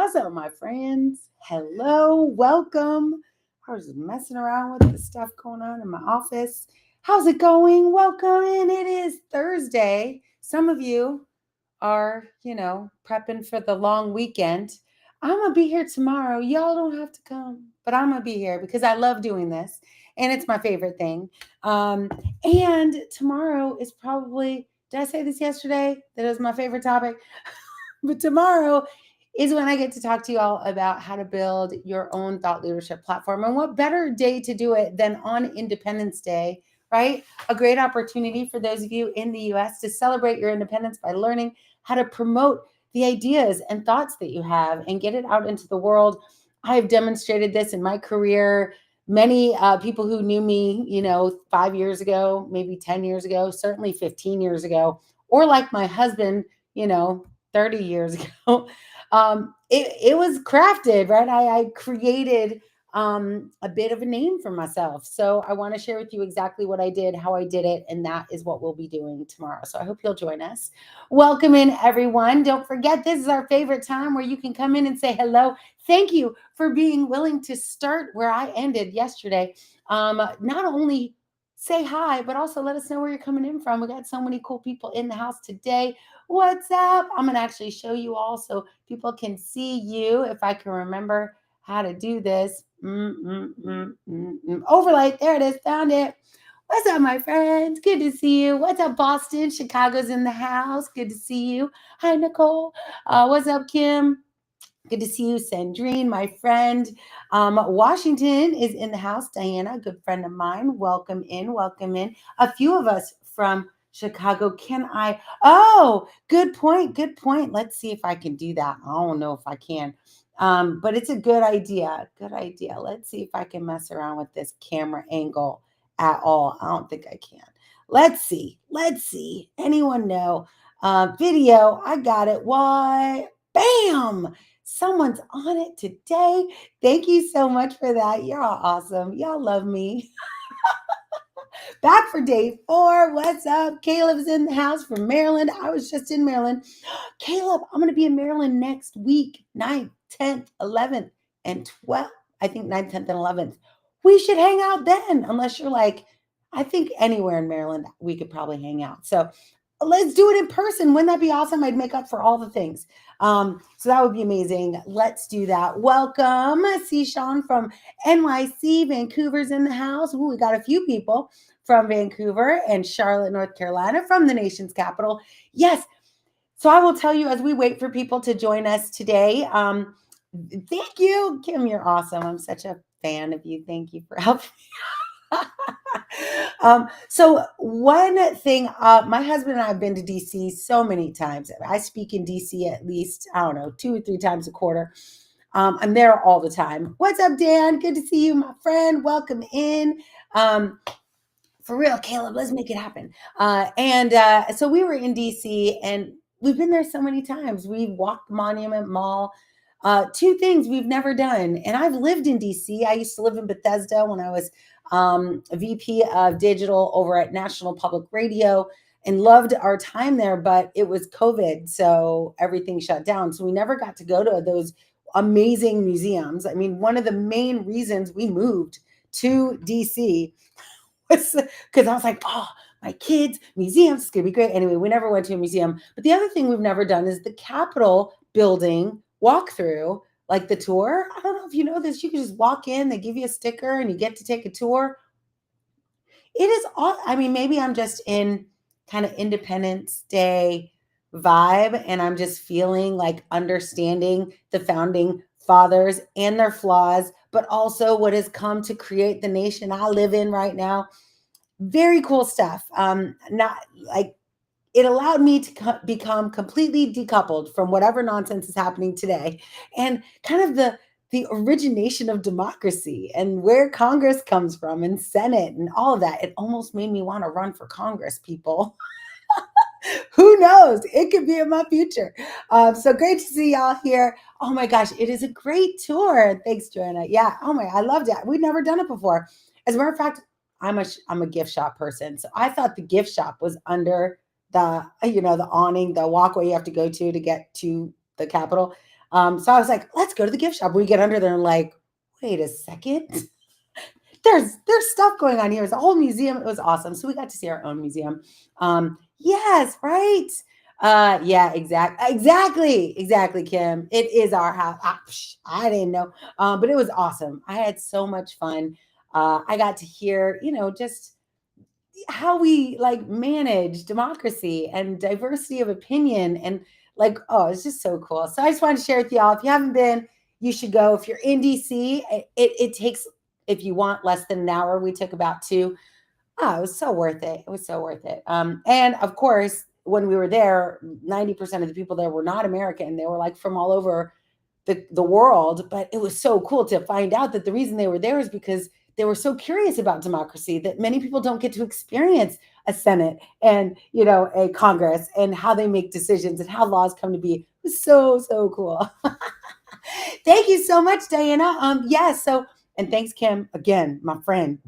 What's up, my friends? Hello, welcome. I was just messing around with the stuff going on in my office. How's it going? Welcome in. It is Thursday. Some of you are, prepping for the long weekend. I'm going to be here tomorrow. Y'all don't have to come, but I'm going to be here because I love doing this and it's my favorite thing. And tomorrow is probably, did I say this yesterday? That is my favorite topic. But tomorrow is when I get to talk to you all about how to build your own thought leadership platform. And what better day to do it than on Independence Day, right? A great opportunity for those of you in the US to celebrate your independence by learning how to promote the ideas and thoughts that you have and get it out into the world. I have demonstrated this in my career. Many people who knew me, 5 years ago, maybe 10 years ago, certainly 15 years ago, or like my husband, 30 years ago, it was crafted, right? I created a bit of a name for myself. So I want to share with you exactly what I did, how I did it, and that is what we'll be doing tomorrow. So I hope you'll join us. Welcome in, everyone. Don't forget, this is our favorite time where you can come in and say hello. Thank you for being willing to start where I ended yesterday. Not only say hi, but also let us know where you're coming in from. We got so many cool people in the house today. What's up? I'm going to actually show you all so people can see you if I can remember how to do this. Overlay. There it is. Found it. What's up, my friends? Good to see you. What's up, Boston? Chicago's in the house. Good to see you. Hi, Nicole. What's up, Kim? Good to see you, Sandrine, my friend. Washington is in the house. Diana, a good friend of mine. Welcome in. Welcome in. A few of us from Chicago. Can I? Oh, good point. Good point. Let's see if I can do that. I don't know if I can. But it's a good idea. Good idea. Let's see if I can mess around with this camera angle at all. I don't think I can. Let's see. Let's see. Anyone know? Video. I got it. Why? Bam! Someone's on it today. Thank you so much for that. You're all awesome. Y'all love me. Back for day 4. What's up? Caleb's in the house from Maryland. I was just in Maryland. Caleb, I'm going to be in Maryland next week, 9th, 10th, 11th, and 12th. I think 9th, 10th, and 11th. We should hang out then, unless you're like, I think anywhere in Maryland, we could probably hang out. So let's do it in person. Wouldn't that be awesome? I'd make up for all the things. So that would be amazing. Let's do that. Welcome. I see Sean from NYC. Vancouver's in the house. Ooh, we got a few people from Vancouver and Charlotte, North Carolina, from the nation's capital. Yes. So I will tell you as we wait for people to join us today. Thank you, Kim. You're awesome. I'm such a fan of you. Thank you for helping me. So one thing, my husband and I have been to DC so many times. I speak in DC at least, I don't know, 2 or 3 times a quarter. I'm there all the time. What's up, Dan? Good to see you, my friend. Welcome in. For real, Caleb, let's make it happen. So we were in DC and we've been there so many times. We've walked Monument Mall. 2 things we've never done. And I've lived in DC. I used to live in Bethesda when I was a VP of digital over at National Public Radio and loved our time there, but it was COVID. So everything shut down. So we never got to go to those amazing museums. I mean, one of the main reasons we moved to DC was because I was like, oh, my kids, museums, it's going to be great. Anyway, we never went to a museum. But the other thing we've never done is the Capitol building walkthrough, like the tour. I don't know if you know this. You can just walk in, they give you a sticker, and you get to take a tour. It is all, I mean, maybe I'm just in kind of Independence Day vibe, and I'm just feeling like understanding the founding fathers and their flaws, but also what has come to create the nation I live in right now. Very cool stuff. Not like it allowed me to become completely decoupled from whatever nonsense is happening today and kind of the origination of democracy and where Congress comes from and Senate and all of that. It almost made me want to run for Congress, people. Who knows? It could be in my future. So great to see y'all here. Oh my gosh, it is a great tour. Thanks, Joanna. Yeah. Oh my, I loved it. We'd never done it before. As a matter of fact, I'm a gift shop person. So I thought the gift shop was under the awning, the walkway you have to go to get to the Capitol. So I was like, let's go to the gift shop. We get under there and like, wait a second. There's stuff going on here. It's a whole museum. It was awesome. So we got to see our own museum. Yes, right. Yeah, exactly, Kim. It is our house. I didn't know, but it was awesome. I had so much fun. I got to hear, just how we like manage democracy and diversity of opinion, and like, oh, it's just so cool. So I just wanted to share with y'all. If you haven't been, you should go. If you're in DC, it takes, if you want, less than an hour. We took about two. Oh, it was so worth it. It was so worth it. And of course, when we were there, 90% of the people there were not American. They were like from all over the world. But it was so cool to find out that the reason they were there is because they were so curious about democracy, that many people don't get to experience a Senate and, a Congress, and how they make decisions and how laws come to be. It was so cool. Thank you so much, Diana. Yes. So, and thanks, Kim, again, my friend.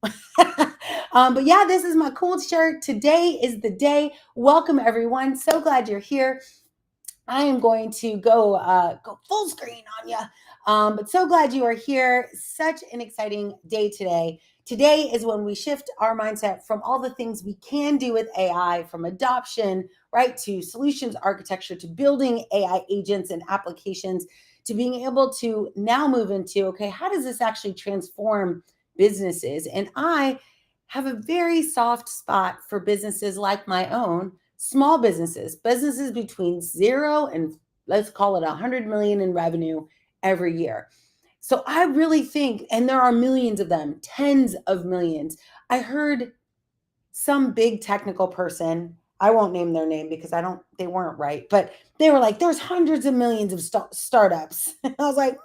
But yeah, this is my cool shirt. Today is the day. Welcome, everyone. So glad you're here. I am going to go full screen on you. But so glad you are here. Such an exciting day today. Today is when we shift our mindset from all the things we can do with AI, from adoption, right, to solutions architecture, to building AI agents and applications, to being able to now move into, okay, how does this actually transform businesses? And I have a very soft spot for businesses like my own, small businesses between 0 and, let's call it, 100 million in revenue every year. So I really think, and there are millions of them, tens of millions. I heard some big technical person, I won't name their name because they weren't right, but they were like, there's hundreds of millions of startups. I was like,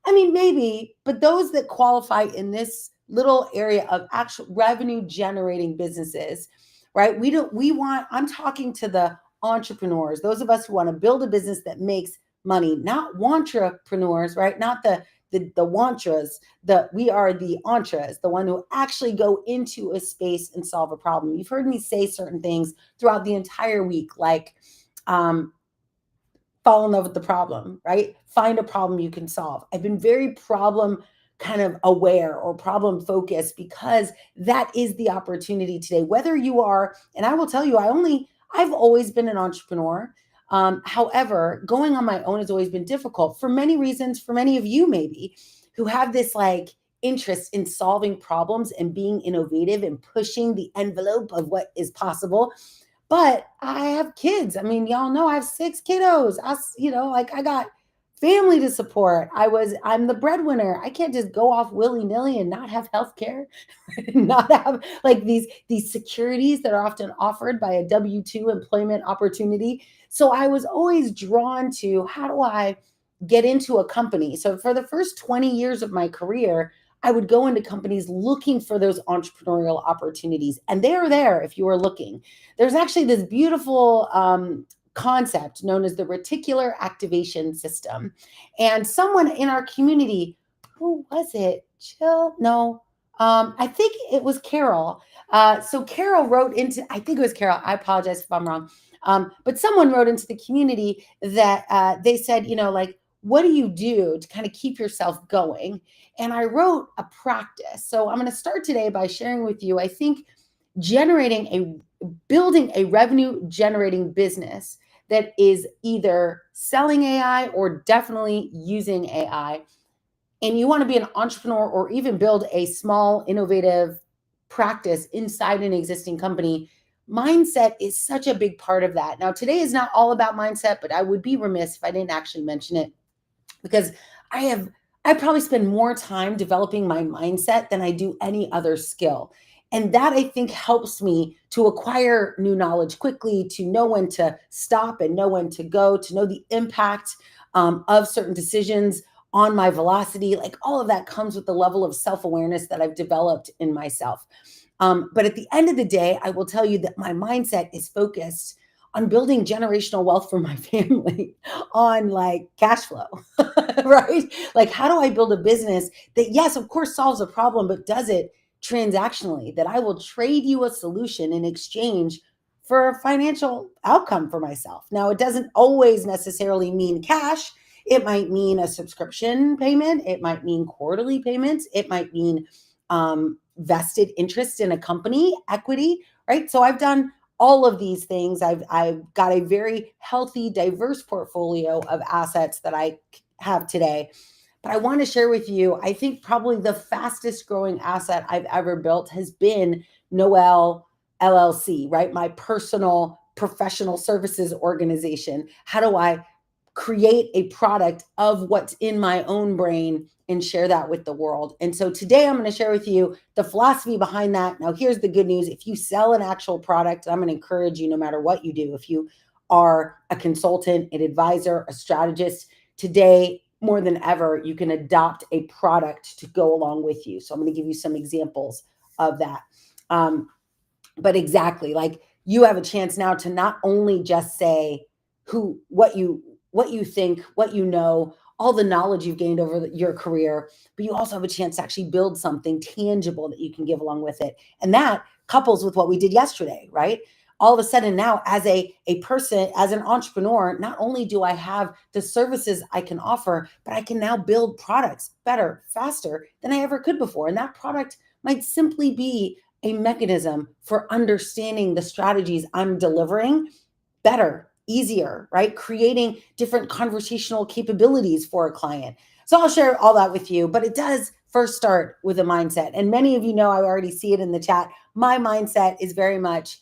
I mean, maybe, but those that qualify in this little area of actual revenue generating businesses, right? I'm talking to the entrepreneurs, those of us who want to build a business that makes money, not wantrapreneurs, right? Not the wantras, we are the entras, the one who actually go into a space and solve a problem. You've heard me say certain things throughout the entire week, like, fall in love with the problem, right? Find a problem you can solve. I've been very problem kind of aware or problem focused, because that is the opportunity today. Whether you are, and I will tell you, I've always been an entrepreneur. However, going on my own has always been difficult for many reasons, for many of you maybe, who have this like interest in solving problems and being innovative and pushing the envelope of what is possible. But I have kids. I mean, y'all know I have 6 kiddos. I got family to support. I'm the breadwinner. I can't just go off willy-nilly and not have health care, not have like these securities that are often offered by a W-2 employment opportunity. So I was always drawn to, how do I get into a company? So for the first 20 years of my career, I would go into companies looking for those entrepreneurial opportunities. And they are there if you are looking. There's actually this beautiful concept known as the reticular activation system. And someone in our community, who was it? Jill? No. I think it was Carol. So Carol wrote into, I think it was Carol. I apologize if I'm wrong. But someone wrote into the community that they said, like, what do you do to kind of keep yourself going? And I wrote a practice. So I'm going to start today by sharing with you, I think, building a revenue generating business that is either selling AI or definitely using AI. And you want to be an entrepreneur or even build a small, innovative practice inside an existing company. Mindset is such a big part of that. Now, today is not all about mindset, but I would be remiss if I didn't actually mention it, because I probably spend more time developing my mindset than I do any other skill. And that, I think, helps me to acquire new knowledge quickly, to know when to stop and know when to go, to know the impact of certain decisions on my velocity. Like, all of that comes with the level of self-awareness that I've developed in myself. But at the end of the day, I will tell you that my mindset is focused on building generational wealth for my family, on like cash flow, right? Like, how do I build a business that, yes, of course, solves a problem, but does it transactionally, that I will trade you a solution in exchange for a financial outcome for myself. Now, it doesn't always necessarily mean cash. It might mean a subscription payment. It might mean quarterly payments. It might mean vested interest in a company, equity, right? So I've done all of these things. I've got a very healthy, diverse portfolio of assets that I have today. But I want to share with you, I think probably the fastest growing asset I've ever built has been Noel LLC, right? My personal professional services organization. How do I create a product of what's in my own brain and share that with the world? And so today I'm going to share with you the philosophy behind that. Now, here's the good news. If you sell an actual product, I'm going to encourage you, no matter what you do, if you are a consultant, an advisor, a strategist, today more than ever, you can adopt a product to go along with you. So I'm going to give you some examples of that. But exactly, like, you have a chance now to not only just say what you think, what you know, all the knowledge you've gained over your career, but you also have a chance to actually build something tangible that you can give along with it. And that couples with what we did yesterday, right? All of a sudden now, as a person, as an entrepreneur, not only do I have the services I can offer, but I can now build products better, faster than I ever could before. And that product might simply be a mechanism for understanding the strategies I'm delivering better, easier, right? Creating different conversational capabilities for a client. So I'll share all that with you, but it does first start with a mindset. And many of you know, I already see it in the chat. My mindset is very much,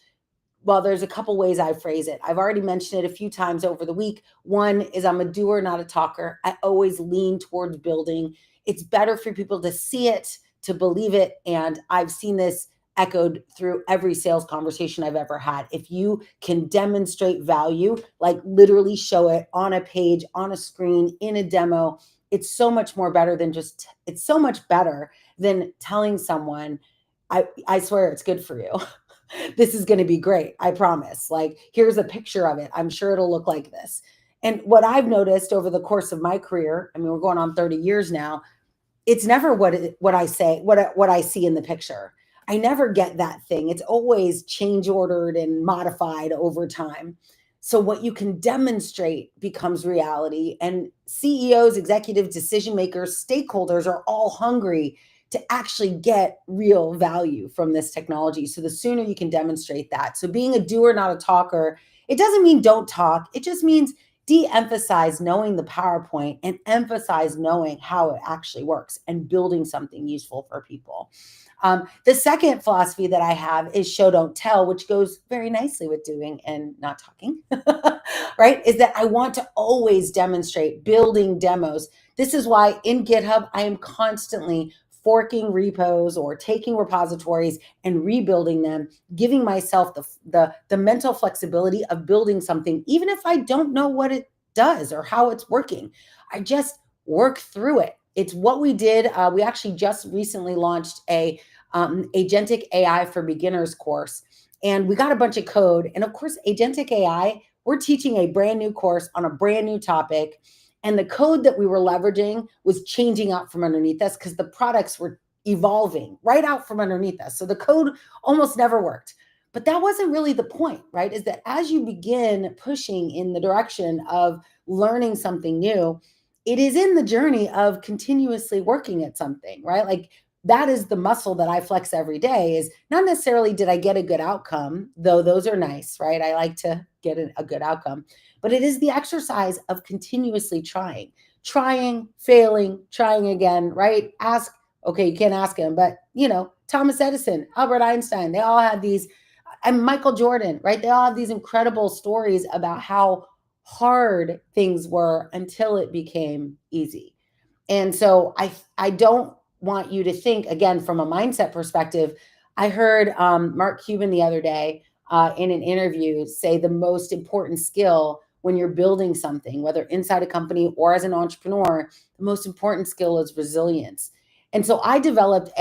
well, there's a couple ways I phrase it. I've already mentioned it a few times over the week. One is I'm a doer, not a talker. I always lean towards building. It's better for people to see it, to believe it. And I've seen this echoed through every sales conversation I've ever had. If you can demonstrate value, like literally show it on a page, on a screen, in a demo, it's so much more better than it's so much better than telling someone, I swear it's good for you. This is going to be great. I promise. Like, here's a picture of it. I'm sure it'll look like this. And what I've noticed over the course of my career, I mean, we're going on 30 years now, it's never what I say, what I see in the picture. I never get that thing. It's always change ordered and modified over time. So what you can demonstrate becomes reality. And CEOs, executives, decision makers, stakeholders are all hungry to actually get real value from this technology. So the sooner you can demonstrate that. So being a doer, not a talker, it doesn't mean don't talk. It just means de-emphasize knowing the PowerPoint and emphasize knowing how it actually works and building something useful for people. The second philosophy that I have is show, don't tell, which goes very nicely with doing and not talking, right? Is that I want to always demonstrate building demos. This is why in GitHub, I am constantly forking repos or taking repositories and rebuilding them, giving myself the mental flexibility of building something, even if I don't know what it does or how it's working. I just work through it. It's what we did. We actually just recently launched a agentic AI for beginners course, and we got a bunch of code. And of course, agentic AI, we're teaching a brand new course on a brand new topic. And the code that we were leveraging was changing out from underneath us because the products were evolving right out from underneath us. So the code almost never worked. But that wasn't really the point, right? Is that as you begin pushing in the direction of learning something new, it is in the journey of continuously working at something, right? Like, that is the muscle that I flex every day. Is not necessarily did I get a good outcome, though those are nice, right? I like to get a good outcome, but it is the exercise of continuously trying, failing, trying again, right? Ask, okay, you can't ask him, but Thomas Edison, Albert Einstein, they all had these, and Michael Jordan, right? They all have these incredible stories about how hard things were until it became easy. And so I don't want you to think, again, from a mindset perspective. I heard Mark Cuban the other day in an interview say the most important skill when you're building something, whether inside a company or as an entrepreneur, the most important skill is resilience. And so I developed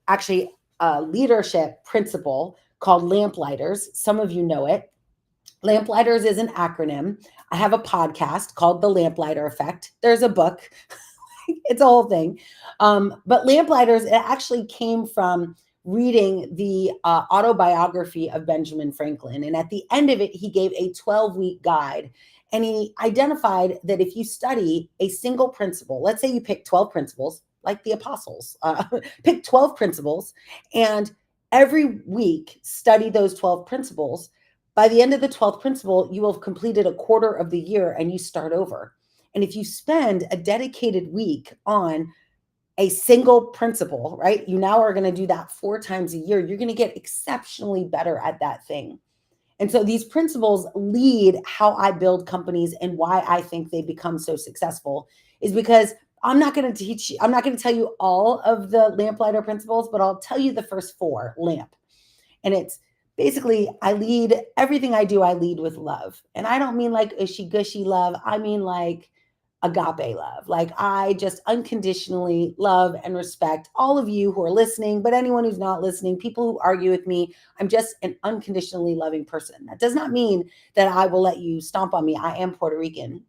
actually a leadership principle called Lamplighters. Some of you know it. Lamplighters is an acronym. I have a podcast called The Lamplighter Effect. There's a book. It's a whole thing. But Lamplighters, it actually came from reading the autobiography of Benjamin Franklin. And at the end of it, he gave a 12-week guide. And he identified that if you study a single principle, let's say you pick 12 principles, like the apostles, pick 12 principles, and every week study those 12 principles. By the end of the 12th principle, you will have completed a quarter of the year and you start over. And if you spend a dedicated week on a single principle, right? You now are going to do that 4 times a year. You're going to get exceptionally better at that thing. And so these principles lead how I build companies, and why I think they become so successful is because I'm not going to tell you all of the lamplighter principles, but I'll tell you the first 4, lamp. And it's basically, everything I do, I lead with love. And I don't mean like ushy gushy love. I mean like agape love. Like I just unconditionally love and respect all of you who are listening, but anyone who's not listening, people who argue with me, I'm just an unconditionally loving person. That does not mean that I will let you stomp on me. I am Puerto Rican.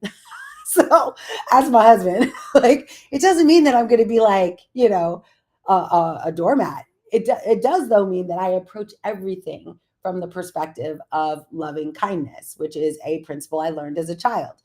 So as my husband, like, it doesn't mean that I'm going to be like, a doormat. It does though mean that I approach everything from the perspective of loving kindness, which is a principle I learned as a child.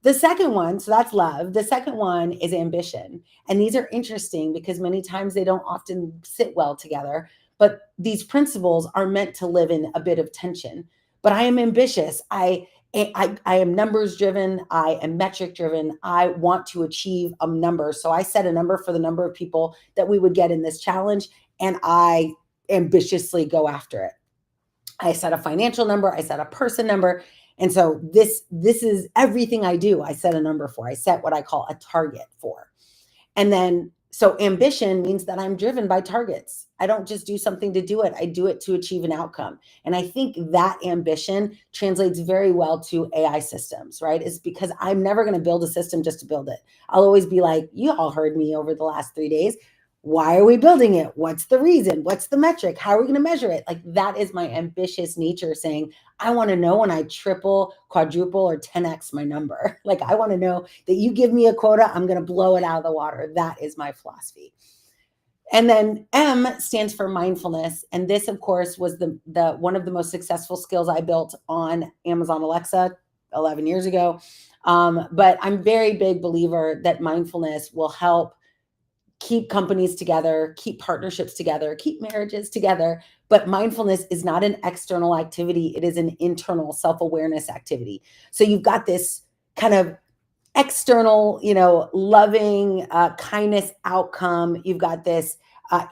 The second one, so that's love. The second one is ambition. And these are interesting because many times they don't often sit well together, but these principles are meant to live in a bit of tension. But I am ambitious. I am numbers driven. I am metric driven. I want to achieve a number. So I set a number for the number of people that we would get in this challenge, and I ambitiously go after it. I set a financial number. I set a person number. And so this is everything I do. I set a number for. I set what I call a target for. And then, so ambition means that I'm driven by targets. I don't just do something to do it. I do it to achieve an outcome. And I think that ambition translates very well to AI systems, right? It's because I'm never going to build a system just to build it. I'll always be like, you all heard me over the last 3 days. Why are we building it? What's the reason? What's the metric? How are we going to measure it? Like, that is my ambitious nature saying, I want to know when I triple, quadruple, or 10x my number. Like, I want to know that you give me a quota, I'm going to blow it out of the water. That is my philosophy. And then M stands for mindfulness. And this, of course, was the one of the most successful skills I built on Amazon Alexa 11 years ago. But I'm a very big believer that mindfulness will help keep companies together, keep partnerships together, keep marriages together. But mindfulness is not an external activity. It is an internal self-awareness activity. So you've got this kind of external, loving kindness outcome. You've got this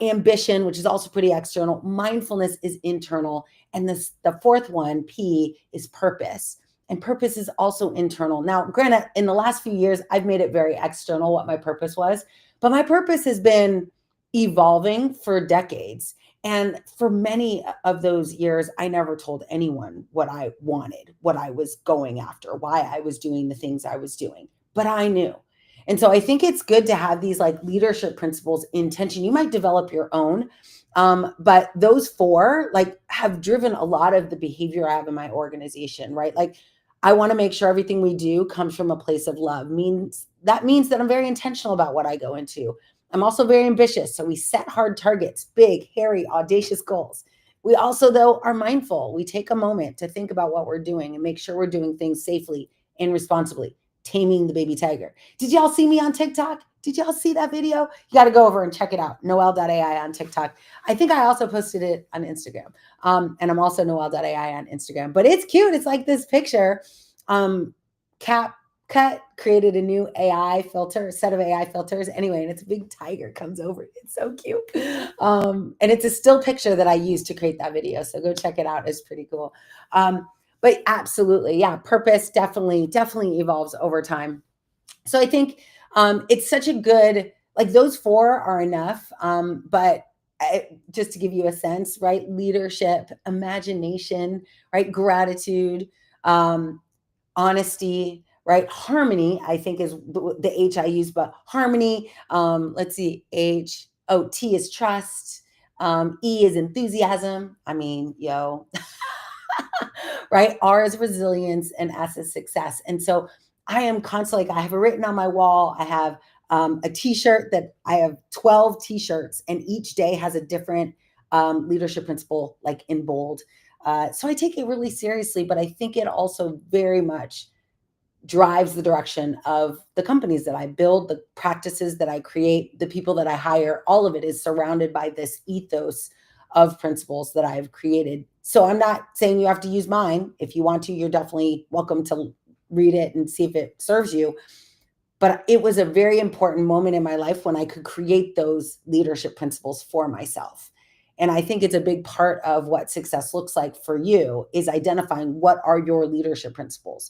ambition, which is also pretty external. Mindfulness is internal. And the fourth one, P, is purpose. And purpose is also internal. Now, granted, in the last few years, I've made it very external what my purpose was. But my purpose has been evolving for decades. And for many of those years, I never told anyone what I wanted, what I was going after, why I was doing the things I was doing. But I knew. And so I think it's good to have these like leadership principles in tension. You might develop your own, but those 4 like have driven a lot of the behavior I have in my organization, right? Like, I want to make sure everything we do comes from a place of love. That means that I'm very intentional about what I go into. I'm also very ambitious. So we set hard targets, big, hairy, audacious goals. We also, though, are mindful. We take a moment to think about what we're doing and make sure we're doing things safely and responsibly, taming the baby tiger. Did y'all see me on TikTok? Did y'all see that video? You got to go over and check it out. Noelle.ai on TikTok. I think I also posted it on Instagram. And I'm also Noelle.ai on Instagram. But it's cute. It's like this picture. CapCut created a new set of AI filters. Anyway, and it's a big tiger comes over. It's so cute. And it's a still picture that I used to create that video. So go check it out. It's pretty cool. But absolutely, yeah, purpose definitely evolves over time. So I think it's such a good, like, those 4 are enough. But just to give you a sense, right? Leadership, imagination, right? Gratitude, honesty, right? Harmony, I think, is the H I use, but harmony, let's see, T is trust, E is enthusiasm. I mean, right? R is resilience, and S is success. And so I am constantly, like, I have it written on my wall. I have a t-shirt that I have 12 t-shirts, and each day has a different leadership principle, like in bold. So I take it really seriously, but I think it also very much drives the direction of the companies that I build, the practices that I create, the people that I hire. All of it is surrounded by this ethos of principles that I've created. So I'm not saying you have to use mine. If you want to, you're definitely welcome to read it and see if it serves you. But it was a very important moment in my life when I could create those leadership principles for myself. And I think it's a big part of what success looks like for you is identifying what are your leadership principles.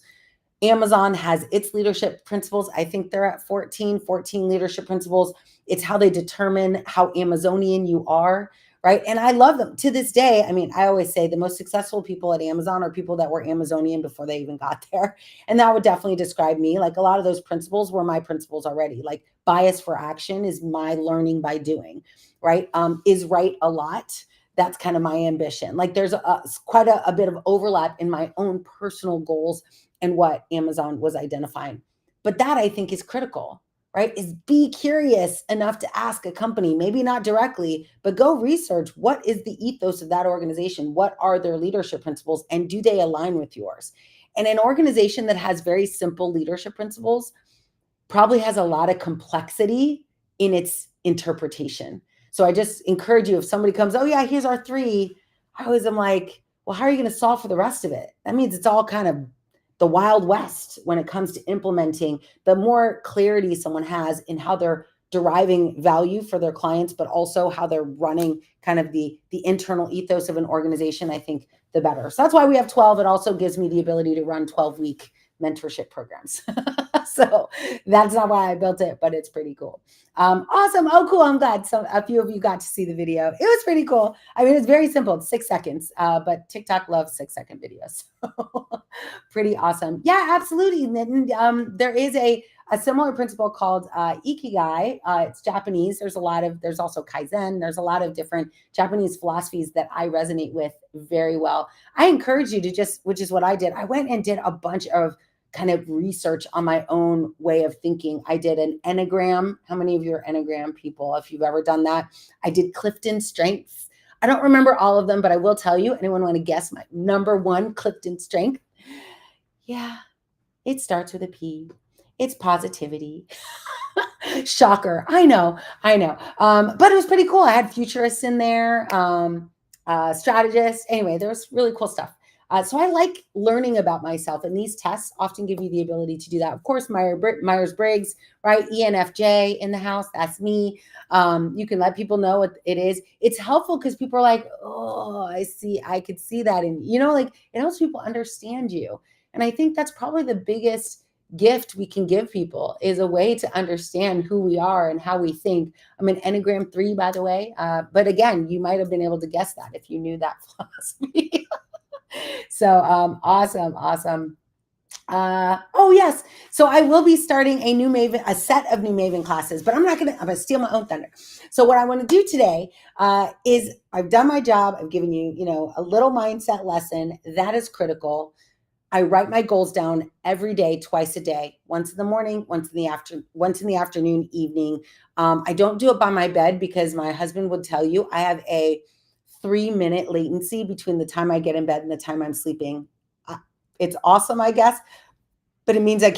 Amazon has its leadership principles. I think they're at 14 leadership principles. It's how they determine how Amazonian you are, right? And I love them to this day. I mean, I always say the most successful people at Amazon are people that were Amazonian before they even got there. And that would definitely describe me. Like a lot of those principles were my principles already. Like bias for action is my learning by doing, right? Is right a lot. That's kind of my ambition. Like there's quite a bit of overlap in my own personal goals and what Amazon was identifying. But that I think is critical, right? Is be curious enough to ask a company, maybe not directly, but go research what is the ethos of that organization? What are their leadership principles? And do they align with yours? And an organization that has very simple leadership principles probably has a lot of complexity in its interpretation. So I just encourage you, if somebody comes, oh yeah, here's our three, I always am like, well, how are you going to solve for the rest of it? That means it's all kind of the Wild West when it comes to implementing. The more clarity someone has in how they're deriving value for their clients, but also how they're running kind of the internal ethos of an organization, I think the better. So that's why we have 12. It also gives me the ability to run 12-week mentorship programs. So that's not why I built it, but it's pretty cool. Awesome. Oh, cool. I'm glad a few of you got to see the video. It was pretty cool. I mean, it's very simple. It's 6 seconds, but TikTok loves 6-second videos. So pretty awesome. Yeah, absolutely. And there is a similar principle called Ikigai. It's Japanese. There's also Kaizen. There's a lot of different Japanese philosophies that I resonate with very well. I encourage you to which is what I did. I went and did a bunch of kind of research on my own way of thinking. I did an Enneagram. How many of you are Enneagram people? If you've ever done that, I did Clifton Strengths. I don't remember all of them, but I will tell you. Anyone want to guess my number one Clifton strength? Yeah, it starts with a P. It's positivity. Shocker. I know. But it was pretty cool. I had futurists in there, strategists. Anyway, there was really cool stuff. So I like learning about myself, and these tests often give you the ability to do that. Of course, Myers-Briggs, right? ENFJ in the house. That's me. You can let people know what it is. It's helpful because people are like, oh, I could see that. And, like it helps people understand you. And I think that's probably the biggest gift we can give people is a way to understand who we are and how we think. I'm an Enneagram 3, by the way. But again, you might have been able to guess that if you knew that philosophy. So awesome. Oh yes. So I will be starting a set of new Maven classes, but I'm gonna steal my own thunder. So what I want to do today is I've done my job. I've given you, a little mindset lesson that is critical. I write my goals down every day, twice a day, once in the morning, once in the afternoon, evening. I don't do it by my bed because my husband would tell you I have a 3-minute latency between the time I get in bed and the time I'm sleeping. It's awesome, I guess, but it means I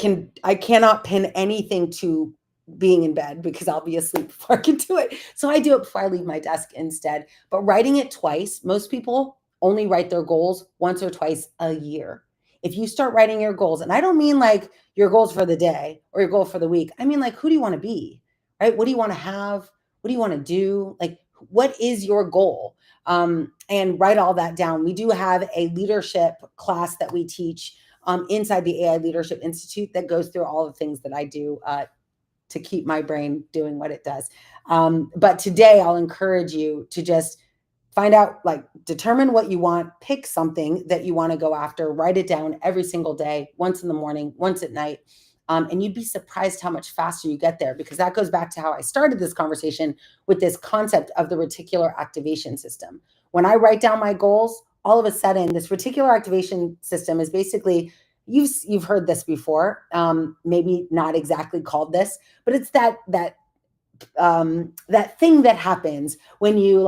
cannot pin anything to being in bed because I'll be asleep before I can do it. So I do it before I leave my desk instead. But writing it twice, most people only write their goals once or twice a year. If you start writing your goals, and I don't mean like your goals for the day or your goal for the week, I mean like who do you want to be, right? What do you want to have? What do you want to do? Like, what is your goal? And write all that down. We do have a leadership class that we teach inside the AI Leadership Institute that goes through all the things that I do to keep my brain doing what it does. But today I'll encourage you to just find out, determine what you want, pick something that you want to go after, write it down every single day, once in the morning, once at night. And you'd be surprised how much faster you get there, because that goes back to how I started this conversation with this concept of the reticular activation system. When I write down my goals, all of a sudden, this reticular activation system is basically, you've heard this before, maybe not exactly called this, but it's that thing that happens when you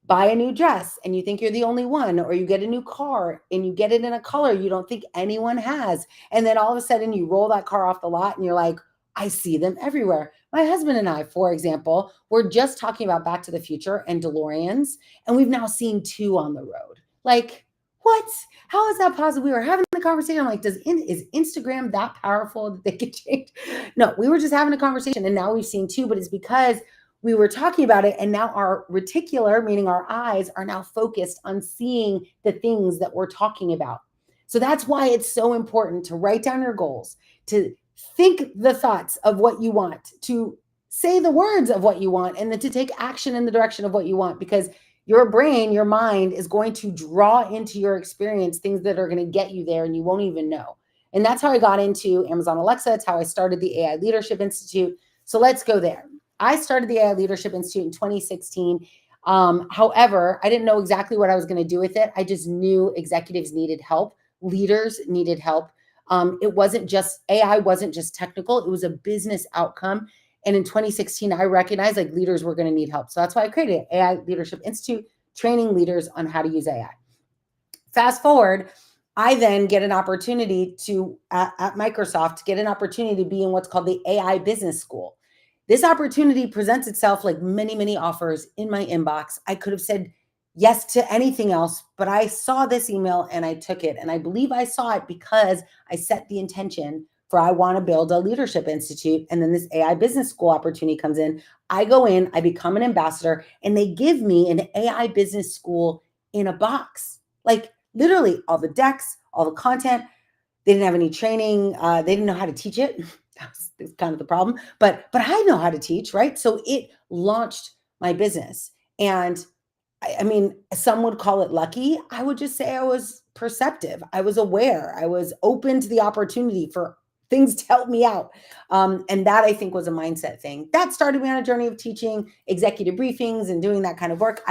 buy a new dress and you think you're the only one, or you get a new car and you get it in a color you don't think anyone has. And then all of a sudden you roll that car off the lot and you're like, I see them everywhere. My husband and I, for example, we're just talking about Back to the Future and DeLoreans, and we've now seen 2 on the road. Like, what? How is that possible? We were having a conversation. I'm like, is Instagram that powerful that they can change? No, we were just having a conversation and now we've seen 2, but it's because we were talking about it and now our reticular, meaning our eyes, are now focused on seeing the things that we're talking about. So that's why it's so important to write down your goals, to think the thoughts of what you want, to say the words of what you want, and then to take action in the direction of what you want, because your brain, your mind is going to draw into your experience things that are going to get you there and you won't even know. And that's how I got into Amazon Alexa. It's how I started the AI Leadership Institute. So let's go there. I started the AI Leadership Institute in 2016. However, I didn't know exactly what I was going to do with it. I just knew executives needed help. Leaders needed help. It wasn't just, AI wasn't just technical. It was a business outcome. And in 2016, I recognized like leaders were going to need help. So that's why I created AI Leadership Institute, training leaders on how to use AI. Fast forward, I then get an opportunity to, at Microsoft, to get an opportunity to be in what's called the AI Business School. This opportunity presents itself like many, many offers in my inbox. I could have said yes to anything else, but I saw this email and I took it. And I believe I saw it because I set the intention for I want to build a leadership institute. And then this AI Business School opportunity comes in. I go in, I become an ambassador, and they give me an AI Business School in a box. Like literally all the decks, all the content. They didn't have any training. They didn't know how to teach it. That's kind of the problem. But I know how to teach, right? So it launched my business. And I mean, some would call it lucky. I would just say I was perceptive. I was aware. I was open to the opportunity for things to help me out. And that, I think, was a mindset thing. That started me on a journey of teaching executive briefings and doing that kind of work.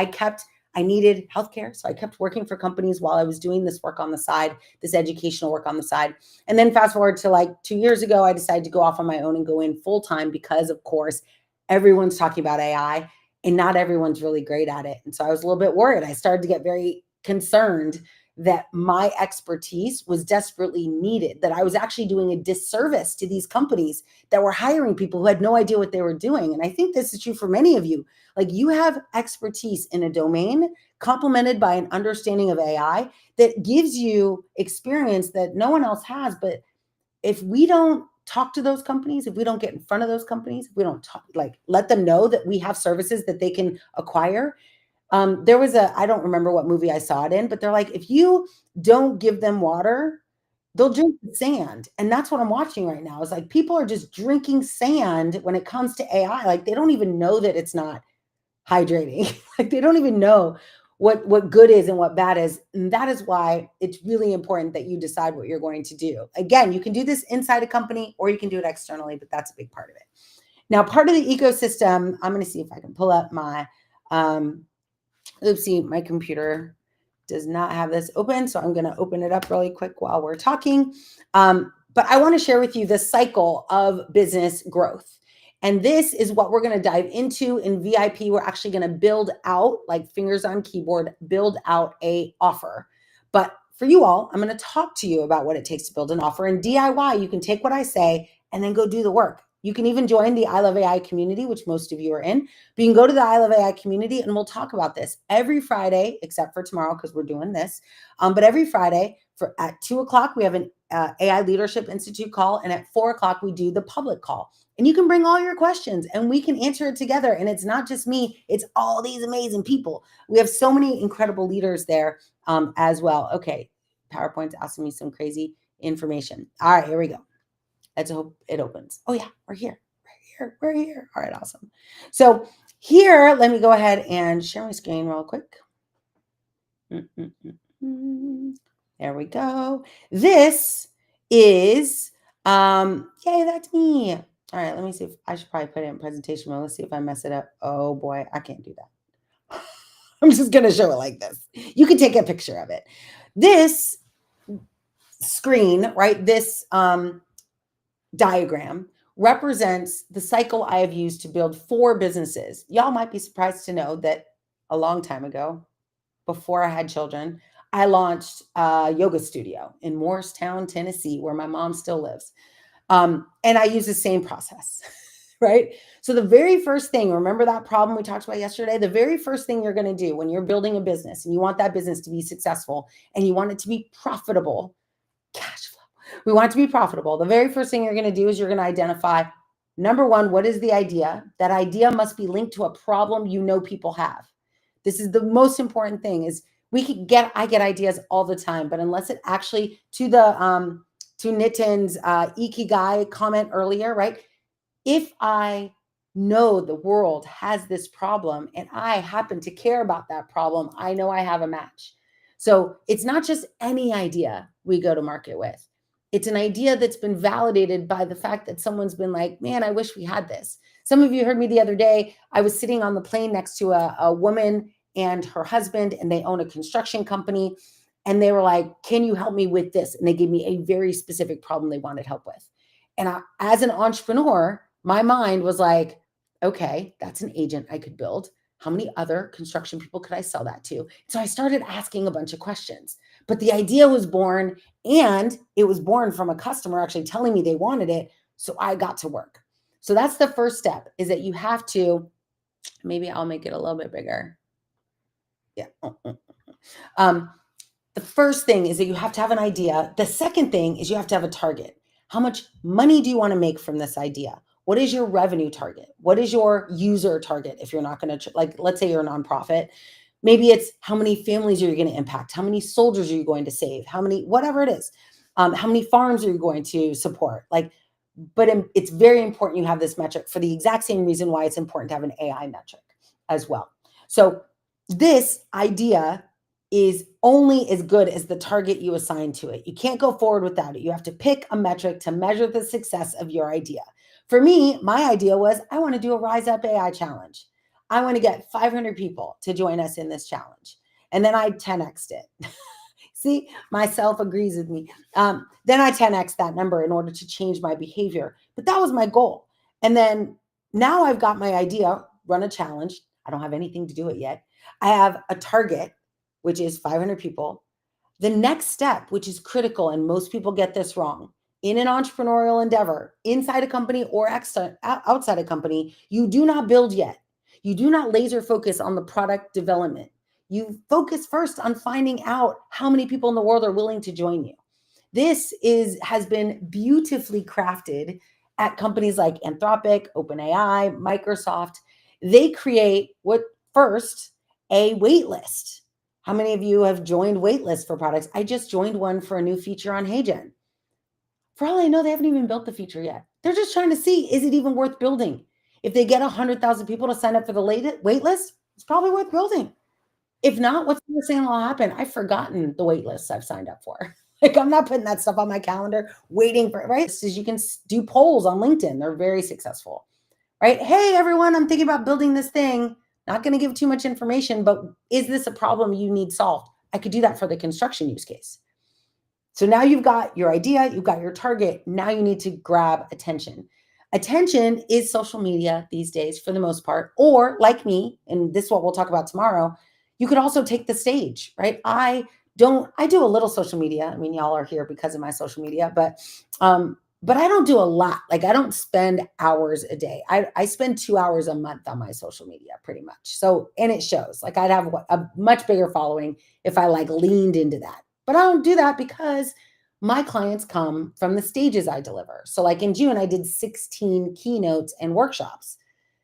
I needed healthcare. So I kept working for companies while I was doing this work on the side, this educational work on the side. And then fast forward to like 2 years ago, I decided to go off on my own and go in full time because, of course, everyone's talking about AI and not everyone's really great at it. And so I was a little bit worried. I started to get very concerned that my expertise was desperately needed, that I was actually doing a disservice to these companies that were hiring people who had no idea what they were doing. And I think this is true for many of you. Like, you have expertise in a domain complemented by an understanding of AI that gives you experience that no one else has. But if we don't talk to those companies, if we don't get in front of those companies, if we don't talk, like, let them know that we have services that they can acquire. There was I don't remember what movie I saw it in, but they're like, if you don't give them water, they'll drink the sand. And that's what I'm watching right now. Is like people are just drinking sand when it comes to AI. Like, they don't even know that it's not hydrating. Like, they don't even know what good is and what bad is. And that is why it's really important that you decide what you're going to do. Again, you can do this inside a company or you can do it externally, but that's a big part of it. Now, part of the ecosystem, I'm going to see if I can pull up my oopsie, my computer does not have this open, so I'm going to open it up really quick while we're talking. But I want to share with you the cycle of business growth. And this is what we're going to dive into in VIP. We're actually going to build out, like fingers on keyboard, build out a offer. But for you all, I'm going to talk to you about what it takes to build an offer. In DIY, you can take what I say and then go do the work. You can even join the I Love AI community, which most of you are in. But you can go to the I Love AI community and we'll talk about this every Friday, except for tomorrow because we're doing this. But every Friday at 2:00, we have an AI Leadership Institute call. And at 4:00, we do the public call. And you can bring all your questions and we can answer it together. And it's not just me, it's all these amazing people. We have so many incredible leaders there as well. Okay, PowerPoint's asking me some crazy information. All right, here we go. Let's hope it opens. Oh yeah, we're here. We're here. All right, awesome. So here, let me go ahead and share my screen real quick. There we go. This is, yay, that's me. All right, let me see if I should probably put it in presentation mode. Let's see if I mess it up. Oh boy, I can't do that. I'm just going to show it like this. You can take a picture of it. This screen, right? This diagram represents the cycle I have used to build 4 businesses. Y'all might be surprised to know that a long time ago, before I had children, I launched a yoga studio in Morristown, Tennessee, where my mom still lives. And I use the same process, right? So the very first thing, remember that problem we talked about yesterday? The very first thing you're going to do when you're building a business and you want that business to be successful and you want it to be profitable, cash flow. We want it to be profitable. The very first thing you're going to do is you're going to identify, number one, what is the idea? That idea must be linked to a problem you know people have. This is the most important thing is I get ideas all the time, but unless it actually to Nitin's Ikigai comment earlier, right? If I know the world has this problem and I happen to care about that problem, I know I have a match. So it's not just any idea we go to market with. It's an idea that's been validated by the fact that someone's been like, man, I wish we had this. Some of you heard me the other day. I was sitting on the plane next to a woman and her husband, and they own a construction company. And they were like, can you help me with this? And they gave me a very specific problem they wanted help with. And as an entrepreneur, my mind was like, okay, that's an agent I could build. How many other construction people could I sell that to? So I started asking a bunch of questions. But the idea was born, and it was born from a customer actually telling me they wanted it. So I got to work. So that's the first step, is that you have to, maybe I'll make it a little bit bigger. Yeah. The first thing is that you have to have an idea. The second thing is you have to have a target. How much money do you want to make from this idea? What is your revenue target? What is your user target? If you're not going to, like, let's say you're a nonprofit, maybe it's how many families are you going to impact? How many soldiers are you going to save? How many, whatever it is, how many farms are you going to support? Like, but it's very important you have this metric for the exact same reason why it's important to have an AI metric as well. So this idea is only as good as the target you assign to it. You can't go forward without it. You have to pick a metric to measure the success of your idea. For me, my idea was I want to do a Rise Up AI challenge. I want to get 500 people to join us in this challenge. And then I 10x'd it. See, myself agrees with me. Then I 10x that number in order to change my behavior. But that was my goal. And then now I've got my idea, run a challenge. I don't have anything to do it yet. I have a target, which is 500 people. The next step, which is critical, and most people get this wrong, in an entrepreneurial endeavor, inside a company or outside a company, you do not build yet. You do not laser focus on the product development. You focus first on finding out how many people in the world are willing to join you. This has been beautifully crafted at companies like Anthropic, OpenAI, Microsoft. They create first a wait list. How many of you have joined wait lists for products? I just joined one for a new feature on HeyGen. For all I know, they haven't even built the feature yet. They're just trying to see, is it even worth building? If they get 100,000 people to sign up for the wait list, it's probably worth building. If not, what's the worst thing that will happen? I've forgotten the wait lists I've signed up for. Like, I'm not putting that stuff on my calendar, waiting for it, right? As you can do polls on LinkedIn. They're very successful, right? Hey, everyone, I'm thinking about building this thing. Not going to give too much information, but is this a problem you need solved? I could do that for the construction use case. So now you've got your idea, you've got your target. Now you need to grab attention. Attention is social media these days for the most part, or like me, and this is what we'll talk about tomorrow, you could also take the stage, right? I do a little social media. I mean, y'all are here because of my social media, but I don't do a lot. Like, I don't spend hours a day. I spend 2 hours a month on my social media pretty much. So, and it shows. Like, I'd have a much bigger following if I like leaned into that. But I don't do that because my clients come from the stages I deliver. So like in June, I did 16 keynotes and workshops.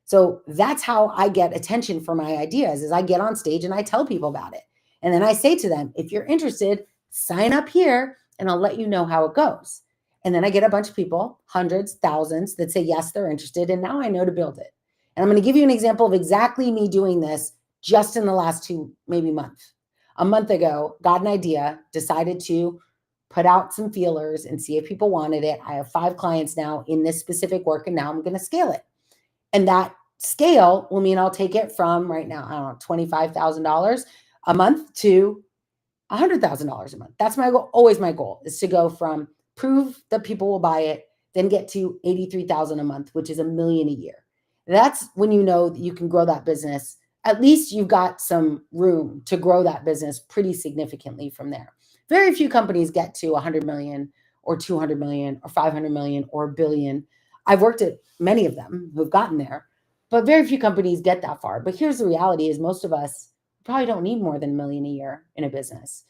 So that's how I get attention for my ideas, is I get on stage and I tell people about it. And then I say to them, if you're interested, sign up here and I'll let you know how it goes. And then I get a bunch of people, hundreds, thousands, that say, yes, they're interested. And now I know to build it. And I'm going to give you an example of exactly me doing this just in the last maybe month. A month ago, got an idea, decided to put out some feelers and see if people wanted it. I have 5 clients now in this specific work, and now I'm going to scale it. And that scale will mean I'll take it from right now, I don't know, $25,000 a month to $100,000 a month. That's my goal. Always my goal is to go from prove that people will buy it, then get to 83,000 a month, which is $1 million a year. That's when you know that you can grow that business at least you've got some room to grow that business pretty significantly from there. Very few companies get to 100 million or 200 million or 500 million or a billion. I've worked at many of them who've gotten there, but very few companies get that far. But here's the reality is most of us probably don't need more than a million a year in a business.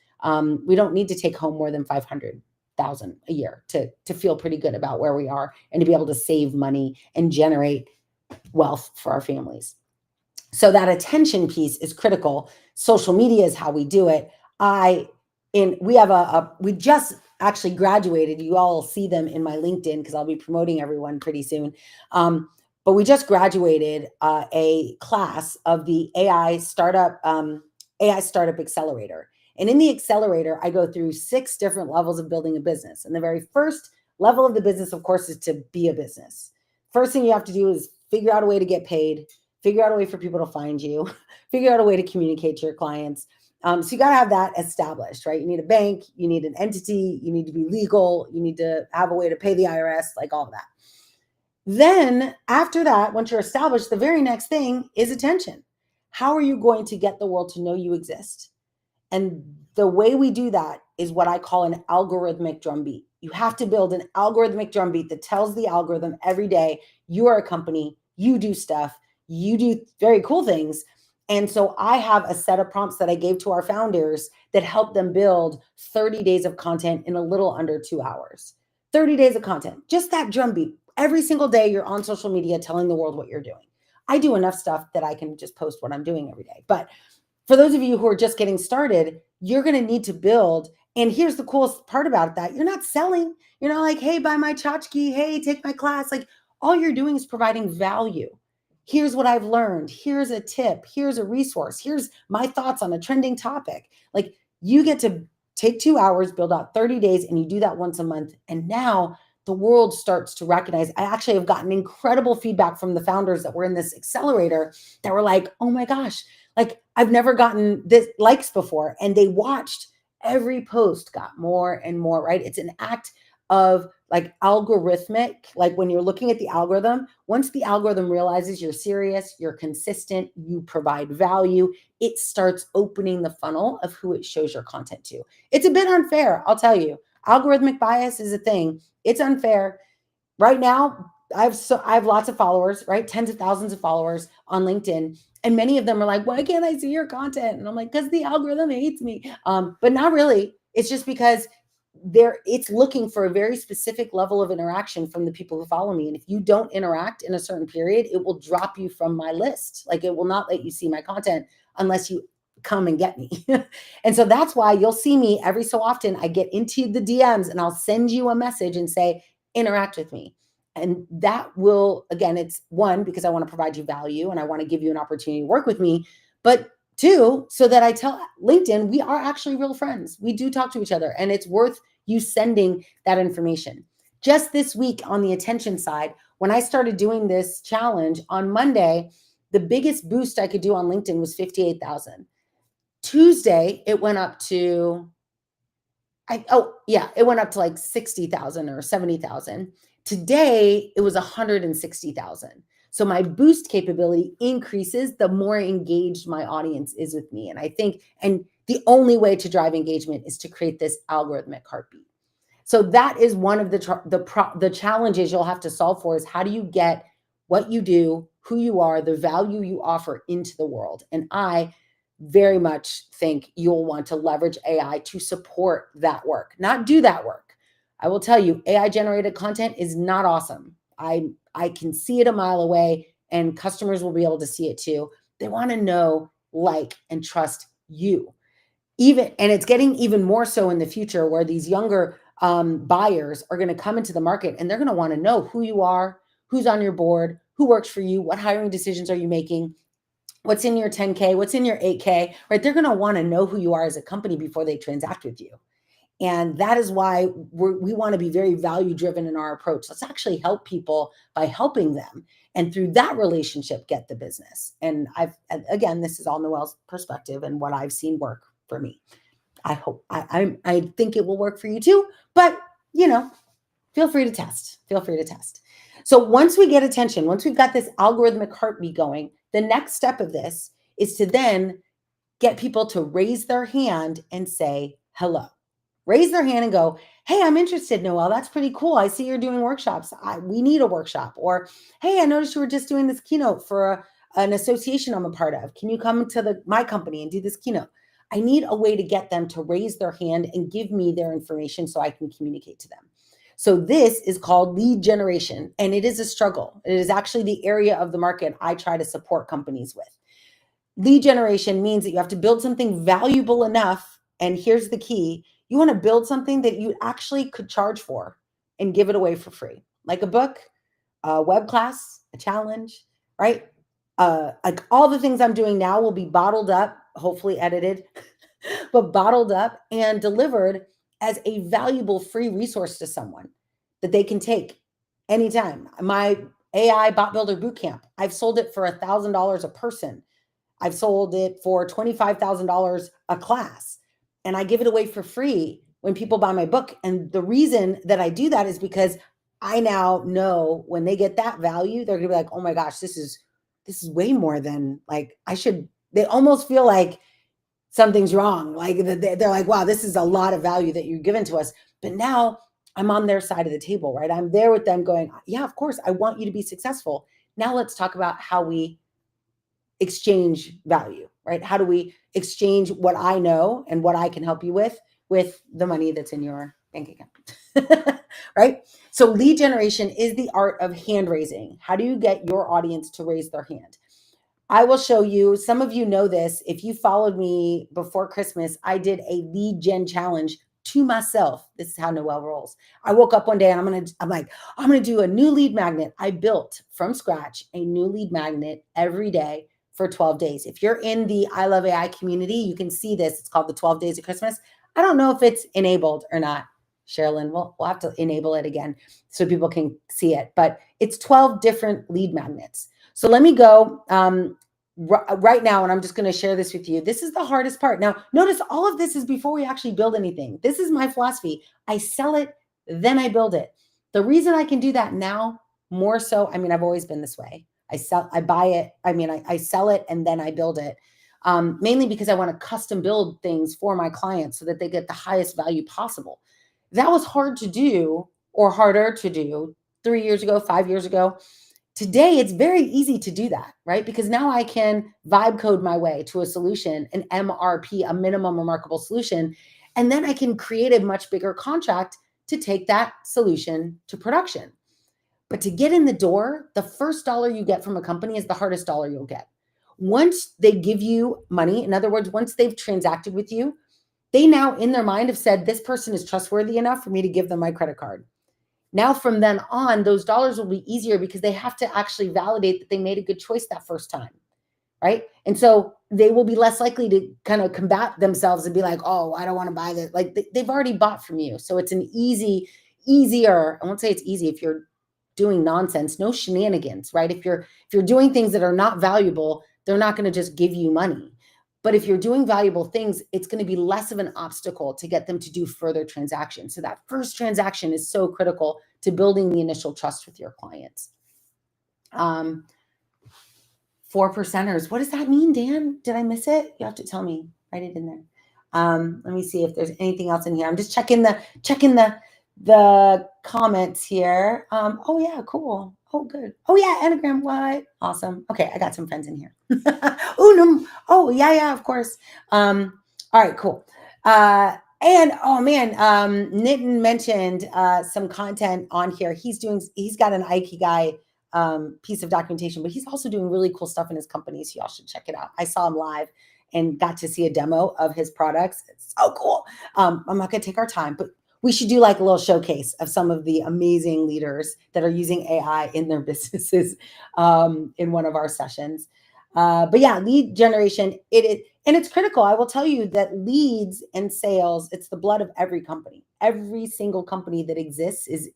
We don't need to take home more than 500,000 a year to feel pretty good about where we are and to be able to save money and generate wealth for our families. So that attention piece is critical. Social media is how we do it. We just actually graduated. You all see them in my LinkedIn because I'll be promoting everyone pretty soon. But we just graduated a class of the AI startup accelerator. And in the accelerator, I go through 6 different levels of building a business. And the very first level of the business, of course, is to be a business. First thing you have to do is figure out a way to get paid, figure out a way for people to find you, figure out a way to communicate to your clients. So you got to have that established, right? You need a bank, you need an entity, you need to be legal, you need to have a way to pay the IRS, like all of that. Then after that, once you're established, the very next thing is attention. How are you going to get the world to know you exist? And the way we do that is what I call an algorithmic drumbeat. You have to build an algorithmic drumbeat that tells the algorithm every day, you are a company, you do stuff, you do very cool things. And so I have a set of prompts that I gave to our founders that help them build 30 days of content in a little under 2 hours. 30 days of content, just that drumbeat. Every single day you're on social media telling the world what you're doing. I do enough stuff that I can just post what I'm doing every day. But for those of you who are just getting started, you're going to need to build. And here's the coolest part about that. You're not selling. You're not like, hey, buy my tchotchke. Hey, take my class. Like all you're doing is providing value. Here's what I've learned. Here's a tip. Here's a resource. Here's my thoughts on a trending topic. Like you get to take 2 hours, build out 30 days, and you do that once a month. And now the world starts to recognize. I actually have gotten incredible feedback from the founders that were in this accelerator that were like, oh my gosh, like I've never gotten this likes before. And they watched every post got more and more, right? It's an act of like algorithmic, like when you're looking at the algorithm, once the algorithm realizes you're serious, you're consistent, you provide value, it starts opening the funnel of who it shows your content to. It's a bit unfair, I'll tell you. Algorithmic bias is a thing. It's unfair. Right now, I have lots of followers, right? Tens of thousands of followers on LinkedIn. And many of them are like, why can't I see your content? And I'm like, because the algorithm hates me. But not really. It's just because it's looking for a very specific level of interaction from the people who follow me. And if you don't interact in a certain period, it will drop you from my list. Like it will not let you see my content unless you come and get me. And so that's why you'll see me every so often. I get into the DMs and I'll send you a message and say, interact with me. And that will, again, it's one, because I want to provide you value and I want to give you an opportunity to work with me. But 2, so that I tell LinkedIn, we are actually real friends. We do talk to each other and it's worth you sending that information. Just this week on the attention side, when I started doing this challenge on Monday, the biggest boost I could do on LinkedIn was 58,000. Tuesday, it went up to it went up to like 60,000 or 70,000. Today, it was 160,000. So my boost capability increases the more engaged my audience is with me. And I think, and the only way to drive engagement is to create this algorithmic heartbeat. So that is one of the challenges you'll have to solve for is how do you get what you do, who you are, the value you offer into the world. And I very much think you'll want to leverage AI to support that work, not do that work. I will tell you, AI generated content is not awesome. I can see it a mile away and customers will be able to see it too. They want to know, like, and trust you. And it's getting even more so in the future where these younger buyers are going to come into the market and they're going to want to know who you are, who's on your board, who works for you, what hiring decisions are you making, what's in your 10K, what's in your 8K, right? They're going to want to know who you are as a company before they transact with you. And that is why we want to be very value driven in our approach. Let's actually help people by helping them. And through that relationship, get the business. And again, this is all Noelle's perspective and what I've seen work for me. I think it will work for you too, but feel free to test. Feel free to test. So once we get attention, once we've got this algorithmic heartbeat going, the next step of this is to then get people to raise their hand and say hello. Raise their hand and go, hey, I'm interested, Noelle. That's pretty cool. I see you're doing workshops. We need a workshop. Or, hey, I noticed you were just doing this keynote for an association I'm a part of. Can you come to my company and do this keynote? I need a way to get them to raise their hand and give me their information so I can communicate to them. So this is called lead generation, and it is a struggle. It is actually the area of the market I try to support companies with. Lead generation means that you have to build something valuable enough. And here's the key. You want to build something that you actually could charge for and give it away for free, like a book, a web class, a challenge, right? Like all the things I'm doing now will be bottled up, hopefully edited, but bottled up and delivered as a valuable free resource to someone that they can take anytime. My AI bot builder bootcamp, I've sold it for $1,000 a person. I've sold it for $25,000 a class, and I give it away for free when people buy my book. And the reason that I do that is because I now know when they get that value, they're gonna be like, oh my gosh, this is way more than like I should. They almost feel like something's wrong. Like they're like, wow, this is a lot of value that you've given to us. But now I'm on their side of the table, right? I'm there with them going, yeah, of course, I want you to be successful. Now let's talk about how we exchange value, right? How do we exchange what I know and what I can help you with the money that's in your bank account, right? So lead generation is the art of hand raising. How do you get your audience to raise their hand? I will show you, some of you know this. If you followed me before Christmas, I did a lead gen challenge to myself. This is how Noelle rolls. I woke up one day and I'm like, I'm going to do a new lead magnet. I built from scratch a new lead magnet every day for 12 days. If you're in the I Love AI community, you can see this. It's called the 12 Days of Christmas. I don't know if it's enabled or not. Sherilyn, we'll have to enable it again so people can see it. But it's 12 different lead magnets. So let me go right now, and I'm just going to share this with you. This is the hardest part. Now, notice all of this is before we actually build anything. This is my philosophy. I sell it, then I build it. The reason I can do that now more so, I mean, I've always been this way. I buy it. I sell it and then I build it. Mainly because I want to custom build things for my clients so that they get the highest value possible. That was hard to do, or harder to do 3 years ago, 5 years ago. Today, it's very easy to do that, right? Because now I can vibe code my way to a solution, an MRP, a minimum remarkable solution, and then I can create a much bigger contract to take that solution to production. But to get in the door, the first dollar you get from a company is the hardest dollar you'll get. Once they give you money, in other words, once they've transacted with you, they now in their mind have said, this person is trustworthy enough for me to give them my credit card. Now, from then on, those dollars will be easier because they have to actually validate that they made a good choice that first time, right? And so they will be less likely to kind of combat themselves and be like, oh, I don't want to buy this. Like they've already bought from you. So it's an easier, I won't say it's easy if you're doing nonsense, no shenanigans, right? If you're doing things that are not valuable, they're not going to just give you money. But if you're doing valuable things, it's going to be less of an obstacle to get them to do further transactions. So that first transaction is so critical to building the initial trust with your clients. 4 percenters. What does that mean, Dan? Did I miss it? You have to tell me. Write it in there. Let me see if there's anything else in here. I'm just checking the comments here. Oh yeah, cool. Oh, good. Oh yeah, Anagram. What? Awesome. Okay, I got some friends in here. Oh no. Oh yeah, of course. All right, cool. And oh man, Nitin mentioned some content on here. He's got an Ikigai piece of documentation, but he's also doing really cool stuff in his company. So y'all should check it out. I saw him live and got to see a demo of his products. It's so cool. I'm not gonna take our time, but we should do like a little showcase of some of the amazing leaders that are using AI in their businesses in one of our sessions. But yeah, lead generation, and it's critical. I will tell you that leads and sales, it's the blood of every company. Every single company that exists it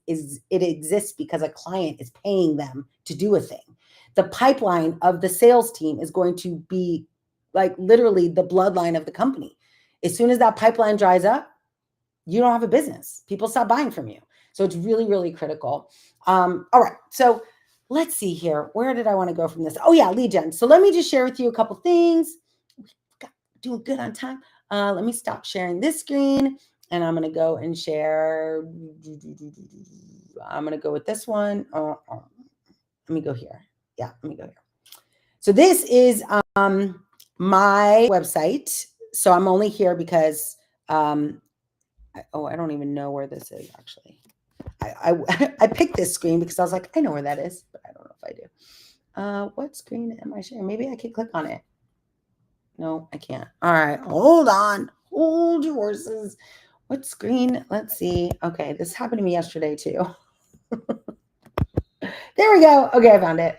exists because a client is paying them to do a thing. The pipeline of the sales team is going to be like literally the bloodline of the company. As soon as that pipeline dries up, you don't have a business. People stop buying from you. So it's really, really critical. All right. So let's see here. Where did I want to go from this? Oh yeah, lead gen. So let me just share with you a couple things. Doing good on time. Let me stop sharing this screen and I'm going to go and share. I'm going to go with this one. Let me go here. Yeah, let me go here. So this is my website. So I'm only here because, I don't even know where this is actually. I picked this screen because I was like, I know where that is, but I don't know if I do. What screen am I sharing? Maybe I can click on it. No, I can't. All right, hold on. Hold your horses. What screen? Let's see. Okay, this happened to me yesterday too. There we go. Okay, I found it.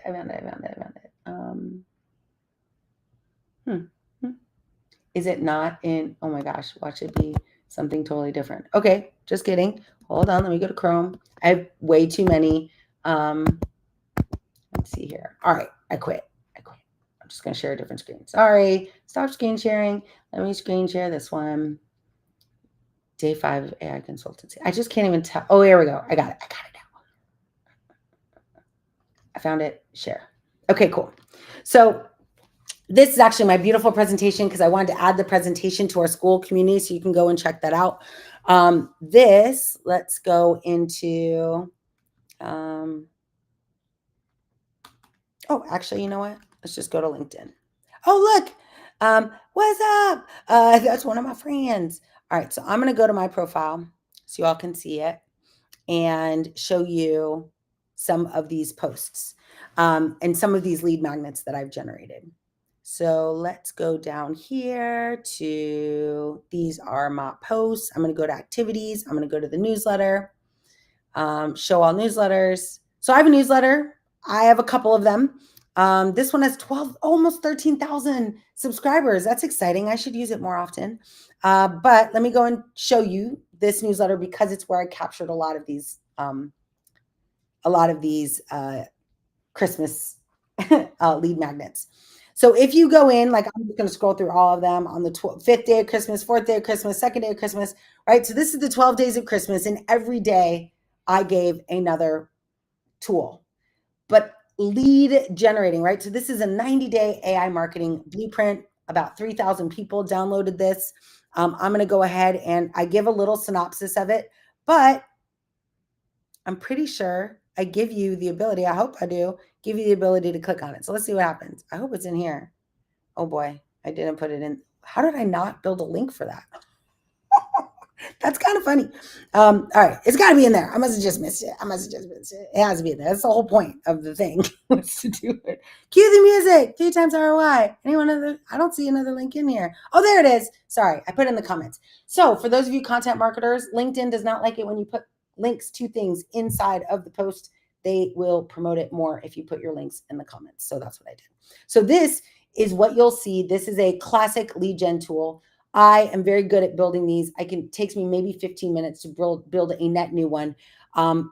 Is it not in? Oh my gosh, watch it be something totally different. Okay, just kidding. Hold on, let me go to Chrome. I have way too many. Let's see here. All right, I quit. I'm just going to share a different screen. Sorry, stop screen sharing. Let me screen share this one. Day 5 of AI consultancy. I just can't even tell. Oh, here we go. I got it now. I found it. Share. Okay, cool. So this is actually my beautiful presentation because I wanted to add the presentation to our school community so you can go and check that out. Let's go into, actually, you know what? Let's just go to LinkedIn. Oh, look, what's up? That's one of my friends. All right, so I'm going to go to my profile so you all can see it and show you some of these posts and some of these lead magnets that I've generated. So let's go down here to, these are my posts. I'm going to go to activities. I'm going to go to the newsletter, show all newsletters. So I have a newsletter. I have a couple of them. This one has 12, almost 13,000 subscribers. That's exciting. I should use it more often. But let me go and show you this newsletter because it's where I captured a lot of these Christmas lead magnets. So if you go in, like I'm just going to scroll through all of them on the 5th day of Christmas, 4th day of Christmas, 2nd day of Christmas, right? So this is the 12 days of Christmas, and every day I gave another tool. But lead generating, right? So this is a 90-day AI marketing blueprint. About 3,000 people downloaded this. I'm going to go ahead and I give a little synopsis of it, but I'm pretty sure I give you the ability, I hope I do, give you the ability to click on it. So let's see what happens. I hope it's in here. Oh boy, I didn't put it in. How did I not build a link for that? That's kind of funny. All right, it's got to be in there. I must have just missed it. It has to be in there. That's the whole point of the thing was to do it. Cue the music. 3 times ROI. Anyone other? I don't see another link in here. Oh, there it is. Sorry, I put it in the comments. So for those of you content marketers, LinkedIn does not like it when you put links to things inside of the post. They will promote it more if you put your links in the comments. So that's what I did. So this is what you'll see. This is a classic lead gen tool. I am very good at building these. It takes me maybe 15 minutes to build a net new one.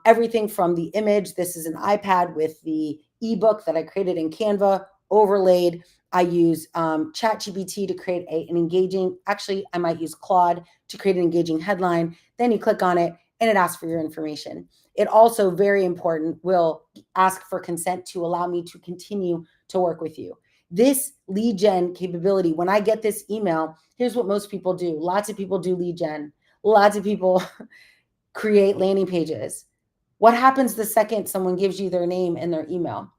Everything from the image. This is an iPad with the ebook that I created in Canva overlaid. I use ChatGPT to create an engaging, actually, I might use Claude to create an engaging headline. Then you click on it and it asks for your information. It also, very important, will ask for consent to allow me to continue to work with you. This lead gen capability, when I get this email, here's what most people do. Lots of people do lead gen. Lots of people create landing pages. What happens the second someone gives you their name and their email?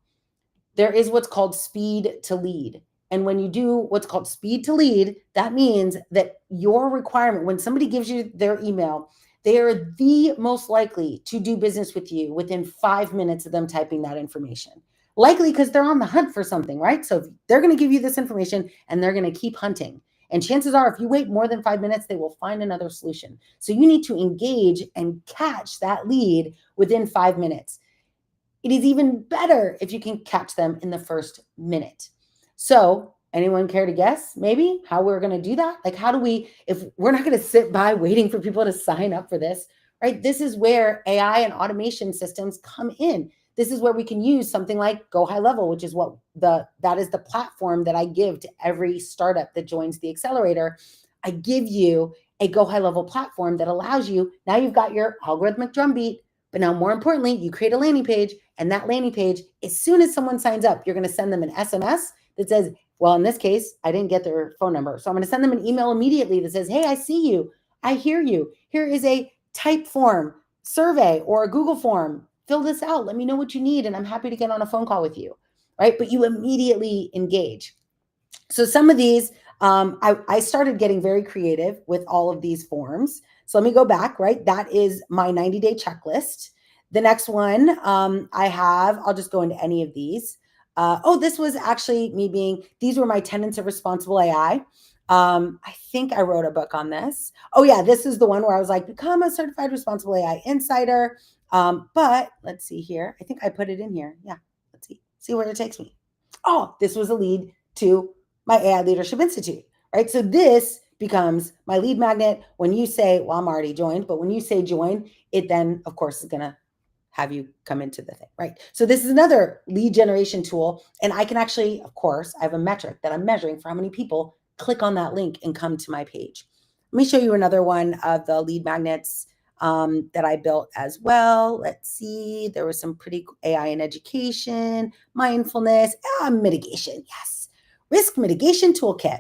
There is what's called speed to lead. And when you do what's called speed to lead, that means that your requirement, when somebody gives you their email, they are the most likely to do business with you within 5 minutes of them typing that information. Likely because they're on the hunt for something, right? So they're going to give you this information and they're going to keep hunting. And chances are, if you wait more than 5 minutes, they will find another solution. So you need to engage and catch that lead within 5 minutes. It is even better if you can catch them in the first minute. So anyone care to guess maybe how we're going to do that? Like, how do we, if we're not going to sit by waiting for people to sign up for this, right? This is where AI and automation systems come in. This is where we can use something like Go High Level, which is that is the platform that I give to every startup that joins the accelerator. I give you a Go High Level platform that allows you, now you've got your algorithmic drumbeat, But now, more importantly, you create a landing page, and that landing page, as soon as someone signs up, you're going to send them an SMS that says, well, in this case, I didn't get their phone number. So I'm going to send them an email immediately that says, hey, I see you. I hear you. Here is a type form, survey, or a Google form. Fill this out. Let me know what you need, and I'm happy to get on a phone call with you, right? But you immediately engage. So some of these, I started getting very creative with all of these forms. So let me go back, right? That is my 90-day checklist. The next one I'll just go into any of these. This was actually me these were my tenets of responsible AI. I think I wrote a book on this. Oh yeah, this is the one where I was like, become a certified responsible AI insider. But let's see here. I think I put it in here. Yeah, let's see where it takes me. Oh, this was a lead to my AI Leadership Institute, right? So this becomes my lead magnet. When you say, well, I'm already joined, but when you say join, it then, of course, is going to have you come into the thing, right? So this is another lead generation tool. And I can actually, of course, I have a metric that I'm measuring for how many people click on that link and come to my page. Let me show you another one of the lead magnets that I built as well. Let's see. There was some pretty AI in education, mindfulness, mitigation. Yes. Risk mitigation toolkit.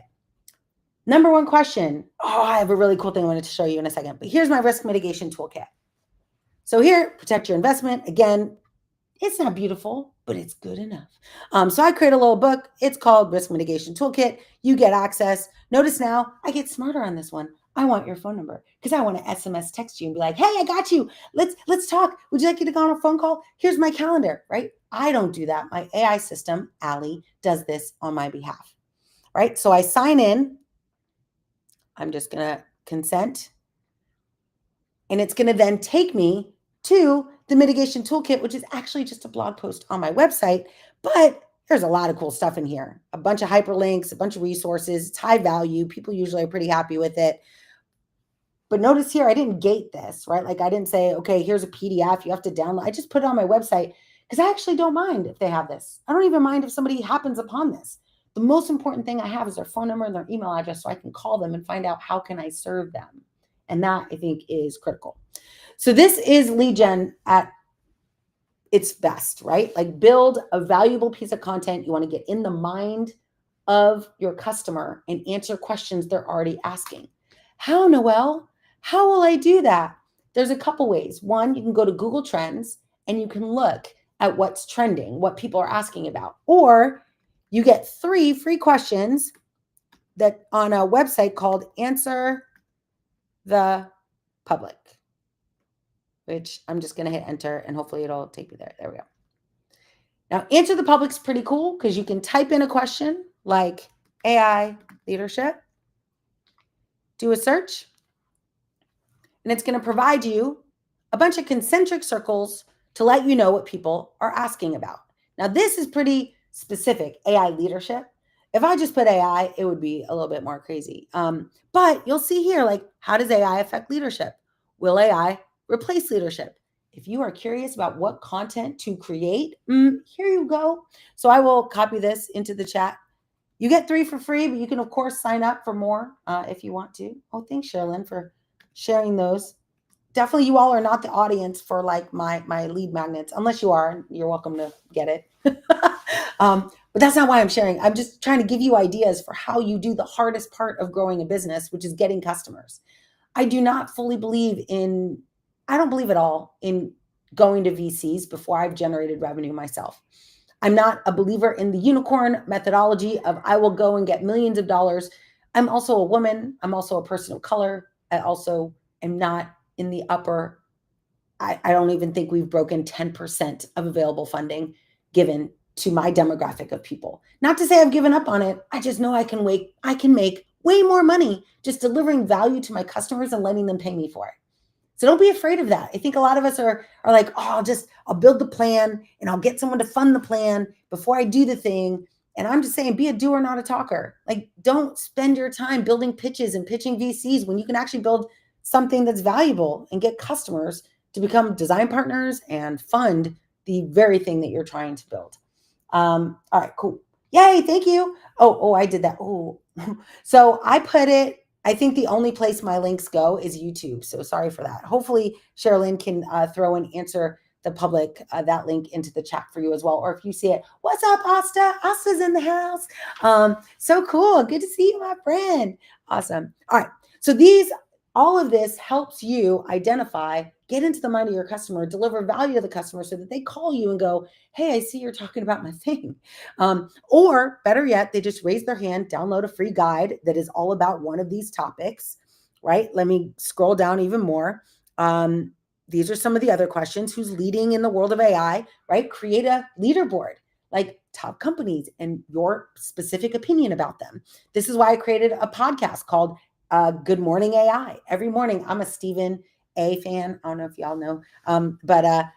Number one question. Oh, I have a really cool thing I wanted to show you in a second, but here's my risk mitigation toolkit. So here, protect your investment. Again, it's not beautiful, but it's good enough. So I create a little book. It's called Risk Mitigation Toolkit. You get access. Notice now I get smarter on this one. I want your phone number because I want to SMS text you and be like, hey, I got you. Let's talk. Would you like to go on a phone call? Here's my calendar, right? I don't do that. My AI system, Allie, does this on my behalf, right? So I sign in. I'm just going to consent. And it's going to then take me to the mitigation toolkit, which is actually just a blog post on my website. But there's a lot of cool stuff in here. A bunch of hyperlinks, a bunch of resources. It's high value. People usually are pretty happy with it. But notice here, I didn't gate this, right? Like I didn't say, okay, here's a PDF you have to download. I just put it on my website because I actually don't mind if they have this. I don't even mind if somebody happens upon this. The most important thing I have is their phone number and their email address so I can call them and find out how can I serve them. And that I think is critical. So this is lead gen at its best, right? Like build a valuable piece of content. You want to get in the mind of your customer and answer questions they're already asking. How, Noelle? How will I do that? There's a couple ways. One, you can go to Google Trends and you can look at what's trending, what people are asking about. Or you get 3 free questions that on a website called Answer the Public, which I'm just going to hit enter and hopefully it'll take me there. There we go. Now, Answer the Public's pretty cool because you can type in a question like AI leadership, do a search, and it's going to provide you a bunch of concentric circles to let you know what people are asking about. Now, this is pretty specific, AI leadership. If I just put AI, it would be a little bit more crazy. But you'll see here, like, how does AI affect leadership? Will AI replace leadership? If you are curious about what content to create, here you go. So I will copy this into the chat. You get 3 for free, but you can, of course, sign up for more if you want to. Oh, thanks, Sherilyn, for sharing those. Definitely you all are not the audience for like my lead magnets. Unless you are, you're welcome to get it. But that's not why I'm sharing. I'm just trying to give you ideas for how you do the hardest part of growing a business, which is getting customers. I do not fully believe in, I don't believe at all in going to VCs before I've generated revenue myself. I'm not a believer in the unicorn methodology of I will go and get millions of dollars. I'm also a woman. I'm also a person of color. I also am not in the upper, I don't even think we've broken 10% of available funding given to my demographic of people. Not to say I've given up on it. I just know I can make way more money just delivering value to my customers and letting them pay me for it. So don't be afraid of that. I think a lot of us are like, oh, I'll build the plan and I'll get someone to fund the plan before I do the thing. And I'm just saying, be a doer, not a talker. Like, don't spend your time building pitches and pitching VCs when you can actually build something that's valuable and get customers to become design partners and fund the very thing that you're trying to build. All right, cool. Yay, thank you. Oh, I did that. Oh, so I put it I think the only place my links go is YouTube. So sorry for that. Hopefully, Sherilyn can throw and answer the public that link into the chat for you as well. Or if you see it, what's up, Asta? Asta's in the house. So cool. Good to see you, my friend. Awesome. All right. So all of this helps you identify, get into the mind of your customer, deliver value to the customer so that they call you and go, hey, I see you're talking about my thing. Or better yet, they just raise their hand, download a free guide that is all about one of these topics, right? Let me scroll down even more. These are some of the other questions. Who's leading in the world of AI, right? Create a leaderboard, like top companies and your specific opinion about them. This is why I created a podcast called Good Morning AI. Every morning, I'm a Stephen A fan. I don't know if y'all know, but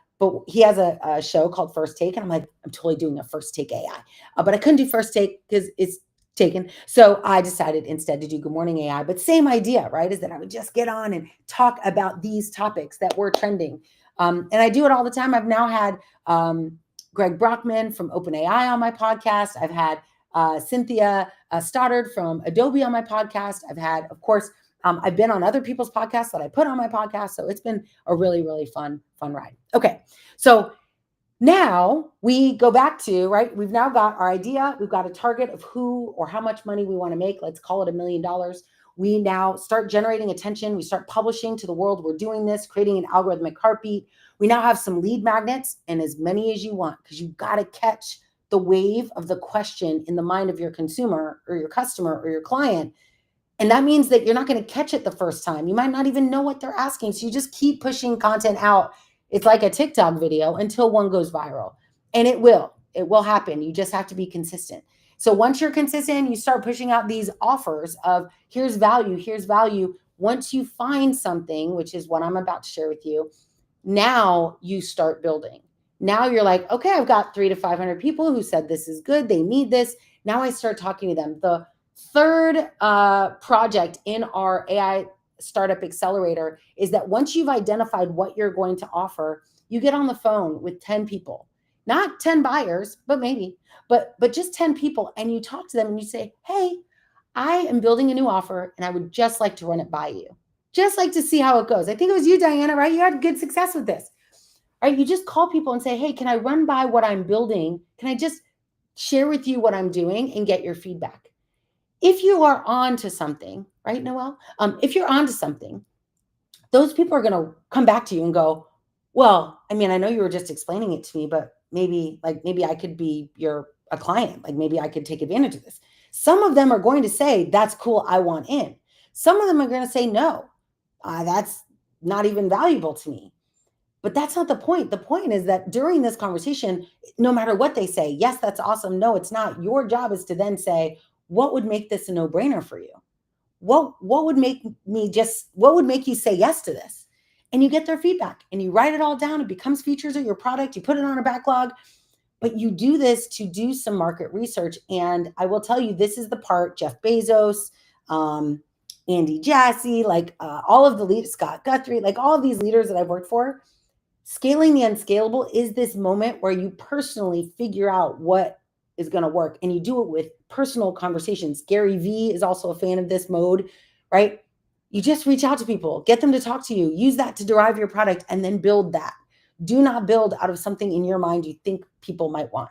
he has a show called First Take, and I'm like, I'm totally doing a First Take AI, but I couldn't do First Take because it's taken. So I decided instead to do Good Morning AI, but same idea, right? Is that I would just get on and talk about these topics that were trending. And I do it all the time. I've now had Greg Brockman from OpenAI on my podcast. I've had Cynthia Stoddard from Adobe on my podcast. I've had, of course, I've been on other people's podcasts that I put on my podcast. So it's been a really, really fun ride. Okay. So now we go back to, right? We've now got our idea. We've got a target of who or how much money we want to make. Let's call it $1 million. We now start generating attention. We start publishing to the world. We're doing this, creating an algorithmic heartbeat. We now have some lead magnets and as many as you want, because you've got to catch the wave of the question in the mind of your consumer or your customer or your client. And that means that you're not going to catch it the first time. You might not even know what they're asking. So you just keep pushing content out. It's like a TikTok video until one goes viral. And it will happen. You just have to be consistent. So once you're consistent, you start pushing out these offers of here's value, here's value. Once you find something, which is what I'm about to share with you, now you start building. Now you're like, okay, I've got 300 to 500 people who said this is good. They need this. Now I start talking to them. The third project in our AI startup accelerator is that once you've identified what you're going to offer, you get on the phone with 10 people, not 10 buyers, but maybe, but just 10 people. And you talk to them and you say, hey, I am building a new offer and I would just like to run it by you. Just like to see how it goes. I think it was you, Diana, right? You had good success with this, right? You just call people and say, hey, can I run by what I'm building? Can I just share with you what I'm doing and get your feedback? If you are on to something, right, Noelle? If you're on to something, those people are going to come back to you and go, well, I mean, I know you were just explaining it to me, but maybe I could be a client. Like maybe I could take advantage of this. Some of them are going to say, that's cool, I want in. Some of them are going to say, no, that's not even valuable to me. But that's not the point. The point is that during this conversation, no matter what they say, yes, that's awesome. No, it's not. Your job is to then say, what would make this a no-brainer for you? What would make you say yes to this? And you get their feedback and you write it all down. It becomes features of your product. You put it on a backlog, but you do this to do some market research. And I will tell you, this is the part Jeff Bezos, Andy Jassy, like all of the leaders, Scott Guthrie, like all of these leaders that I've worked for, scaling the unscalable is this moment where you personally figure out what is going to work and you do it with personal conversations. Gary Vee is also a fan of this mode, right? You just reach out to people, get them to talk to you, use that to derive your product and then build that. Do not build out of something in your mind you think people might want.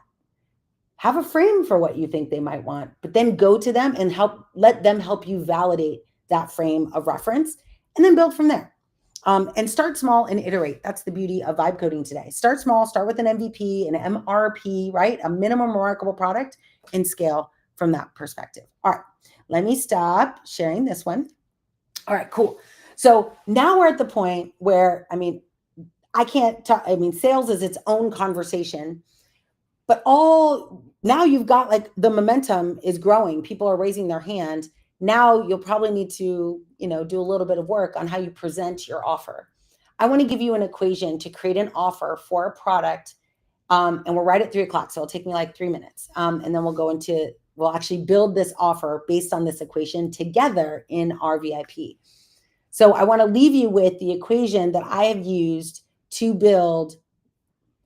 Have a frame for what you think they might want, but then go to them and let them help you validate that frame of reference and then build from there. And start small and iterate. That's the beauty of vibe coding today. Start small, start with an MVP, an MRP, right? A minimum remarkable product, and scale from that perspective. All right, let me stop sharing this one. All right, cool. So now we're at the point where, I can't talk, sales is its own conversation, but now you've got like the momentum is growing. People are raising their hand. Now you'll probably need to, do a little bit of work on how you present your offer. I want to give you an equation to create an offer for a product. And we're right at 3:00. So it'll take me like 3 minutes. And then we'll actually build this offer based on this equation together in our VIP. So I want to leave you with the equation that I have used to build,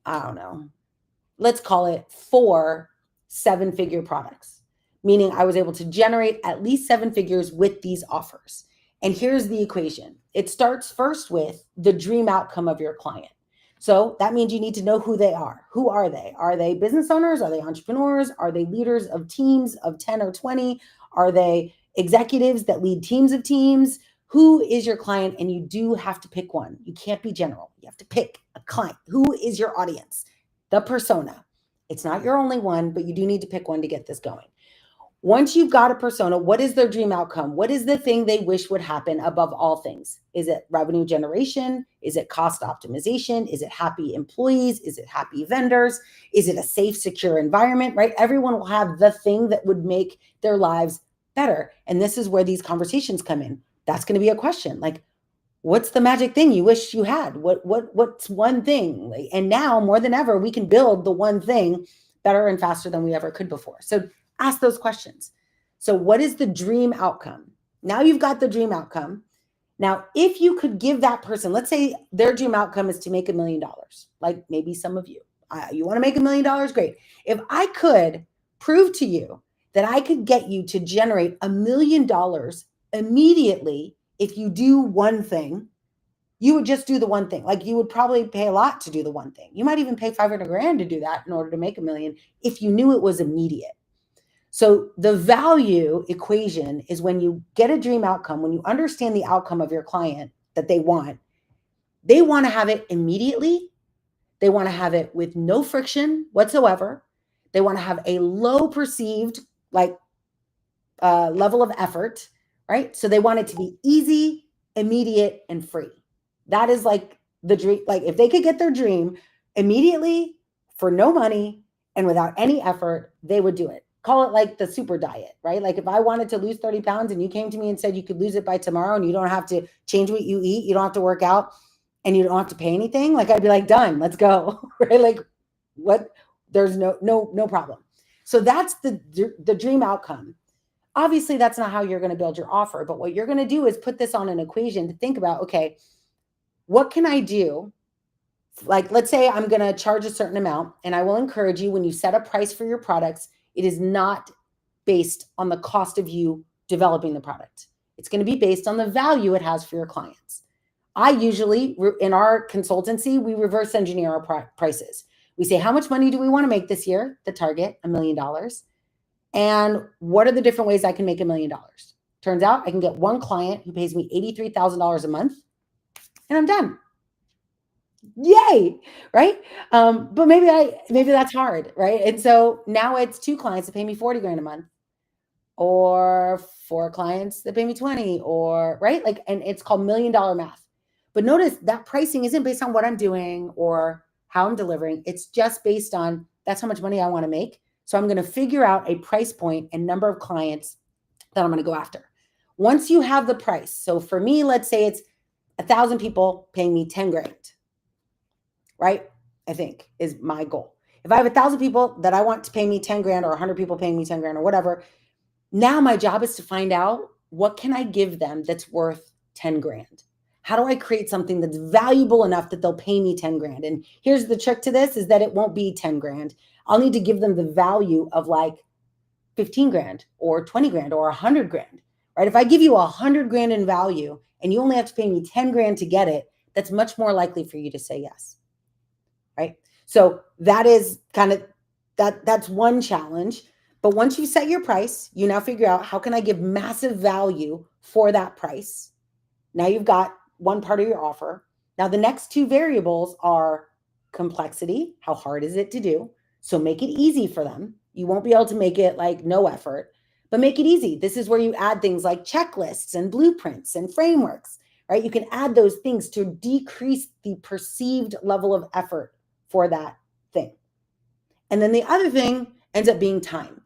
I don't know, let's call it 4 7-figure products. meaning I was able to generate at least 7 figures with these offers. And here's the equation. It starts first with the dream outcome of your client. So that means you need to know who they are. Who are they? Are they business owners? Are they entrepreneurs? Are they leaders of teams of 10 or 20? Are they executives that lead teams of teams? Who is your client? And you do have to pick one. You can't be general. You have to pick a client. Who is your audience? The persona. It's not your only one, but you do need to pick one to get this going. Once you've got a persona, what is their dream outcome? What is the thing they wish would happen above all things? Is it revenue generation? Is it cost optimization? Is it happy employees? Is it happy vendors? Is it a safe, secure environment, right? Everyone will have the thing that would make their lives better. And this is where these conversations come in. That's going to be a question. Like, what's the magic thing you wish you had? What's one thing? And now more than ever, we can build the one thing better and faster than we ever could before. So ask those questions. So what is the dream outcome? Now you've got the dream outcome. Now, if you could give that person, let's say their dream outcome is to make $1 million, like maybe some of you, you want to make $1 million, great. If I could prove to you that I could get you to generate $1 million immediately, if you do one thing, you would just do the one thing. Like you would probably pay a lot to do the one thing. You might even pay 500 grand to do that in order to make $1 million if you knew it was immediate. So the value equation is when you get a dream outcome, when you understand the outcome of your client that they want to have it immediately. They want to have it with no friction whatsoever. They want to have a low perceived level of effort, right? So they want it to be easy, immediate, and free. That is like the dream. Like if they could get their dream immediately for no money and without any effort, they would do it. Call it like the super diet, right? Like if I wanted to lose 30 pounds and you came to me and said you could lose it by tomorrow and you don't have to change what you eat, you don't have to work out, and you don't have to pay anything, like I'd be like, done, let's go, right? Like what? There's no problem. So that's the dream outcome. Obviously, that's not how you're going to build your offer, but what you're going to do is put this on an equation to think about, okay, what can I do? Like, let's say I'm going to charge a certain amount, and I will encourage you when you set a price for your products, it is not based on the cost of you developing the product. It's going to be based on the value it has for your clients. I usually, in our consultancy, we reverse engineer our prices. We say, how much money do we want to make this year? The target, $1 million. And what are the different ways I can make $1 million? Turns out I can get one client who pays me $83,000 a month, and I'm done. Yay, right? But maybe that's hard, right? And so now it's 2 clients that pay me 40 grand a month, or 4 clients that pay me 20, or right? Like, and it's called $1 million math. But notice that pricing isn't based on what I'm doing or how I'm delivering. It's just based on that's how much money I want to make. So I'm going to figure out a price point and number of clients that I'm going to go after. Once you have the price, so for me, let's say it's 1,000 people paying me 10 grand, right? I think is my goal. If I have 1,000 people that I want to pay me 10 grand, or 100 people paying me 10 grand or whatever, now my job is to find out what can I give them that's worth 10 grand? How do I create something that's valuable enough that they'll pay me 10 grand? And here's the trick to this is that it won't be 10 grand. I'll need to give them the value of like 15 grand or 20 grand or 100 grand, right? If I give you 100 grand in value and you only have to pay me 10 grand to get it, that's much more likely for you to say yes, right? So that is kind of, that's one challenge. But once you set your price, you now figure out how can I give massive value for that price? Now you've got one part of your offer. Now the next 2 variables are complexity. How hard is it to do? So make it easy for them. You won't be able to make it like no effort, but make it easy. This is where you add things like checklists and blueprints and frameworks, right? You can add those things to decrease the perceived level of effort for that thing. And then the other thing ends up being time.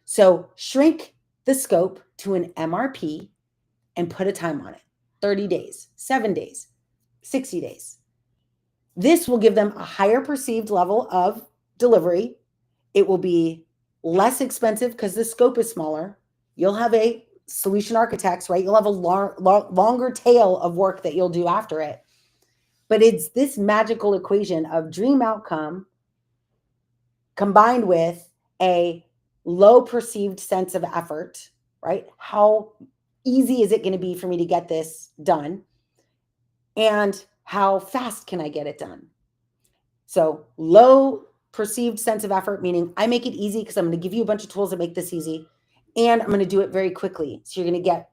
So shrink the scope to an MRP and put a time on it. 30 days, 7 days, 60 days. This will give them a higher perceived level of delivery. It will be less expensive because the scope is smaller. You'll have a solution architects, right? You'll have a longer tail of work that you'll do after it. But it's this magical equation of dream outcome combined with a low perceived sense of effort, right? How easy is it going to be for me to get this done? And how fast can I get it done? So low perceived sense of effort, meaning I make it easy because I'm going to give you a bunch of tools that make this easy. And I'm going to do it very quickly. So you're going to get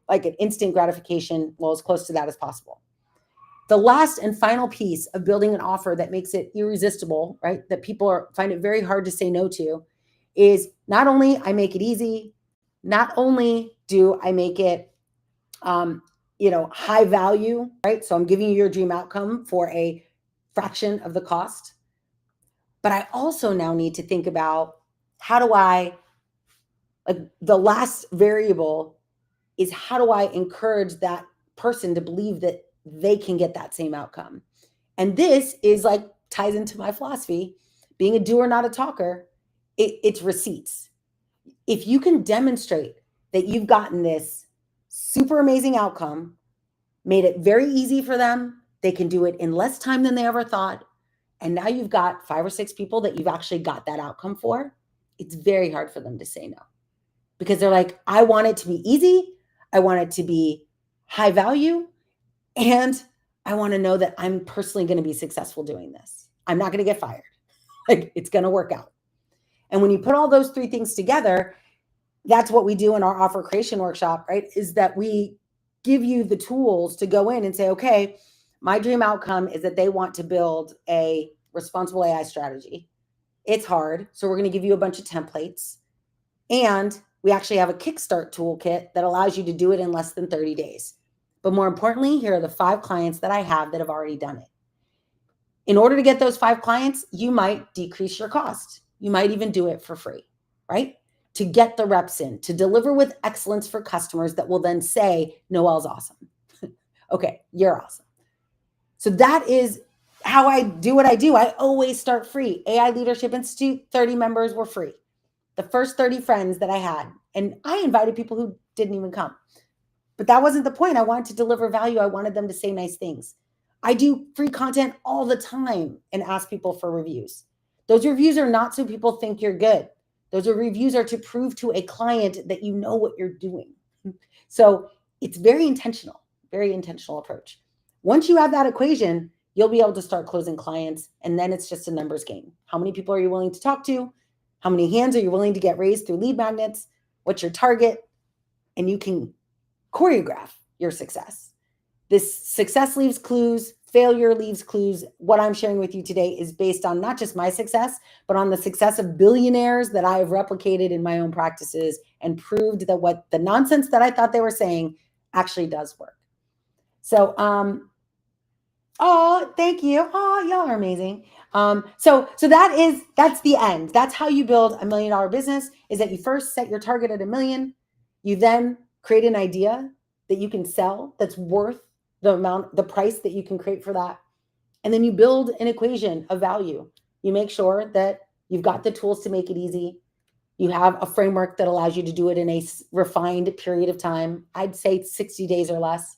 like an instant gratification, well, as close to that as possible. The last and final piece of building an offer that makes it irresistible, right? That people find it very hard to say no to, is not only I make it easy, not only do I make it, high value, right? So I'm giving you your dream outcome for a fraction of the cost, but I also now need to think about how do I, like the last variable is how do I encourage that person to believe that they can get that same outcome? And this is like ties into my philosophy, being a doer, not a talker. It's receipts. If you can demonstrate that you've gotten this super amazing outcome, made it very easy for them, they can do it in less time than they ever thought, and now you've got 5 or 6 people that you've actually got that outcome for, it's very hard for them to say no. Because they're like, I want it to be easy, I want it to be high value, and I want to know that I'm personally going to be successful doing this. I'm not going to get fired. Like, it's going to work out. And when you put all those 3 things together, that's what we do in our offer creation workshop, right? Is that we give you the tools to go in and say, okay, my dream outcome is that they want to build a responsible AI strategy. It's hard. So we're going to give you a bunch of templates. And we actually have a Kickstart toolkit that allows you to do it in less than 30 days. But more importantly, here are the 5 clients that I have that have already done it. In order to get those 5 clients, you might decrease your cost. You might even do it for free, right? To get the reps in, to deliver with excellence for customers that will then say, Noelle's awesome. Okay, you're awesome. So that is how I do what I do. I always start free. AI Leadership Institute, 30 members were free. The first 30 friends that I had, and I invited people who didn't even come. But that wasn't the point. I wanted to deliver value. I wanted them to say nice things. I do free content all the time and ask people for reviews. Those reviews are not so people think you're good. Those reviews are to prove to a client that you know what you're doing. So it's very intentional approach. Once you have that equation, you'll be able to start closing clients. And then it's just a numbers game. How many people are you willing to talk to? How many hands are you willing to get raised through lead magnets? What's your target? And you can choreograph your success. This success leaves clues, failure leaves clues. What I'm sharing with you today is based on not just my success, but on the success of billionaires that I have replicated in my own practices and proved that what the nonsense that I thought they were saying actually does work. So, oh, thank you. Oh, y'all are amazing. So that's the end. That's how you build $1 million business, is that you first set your target at $1 million. You then create an idea that you can sell that's worth the price that you can create for that. And then you build an equation of value. You make sure that you've got the tools to make it easy. You have a framework that allows you to do it in a refined period of time. I'd say 60 days or less.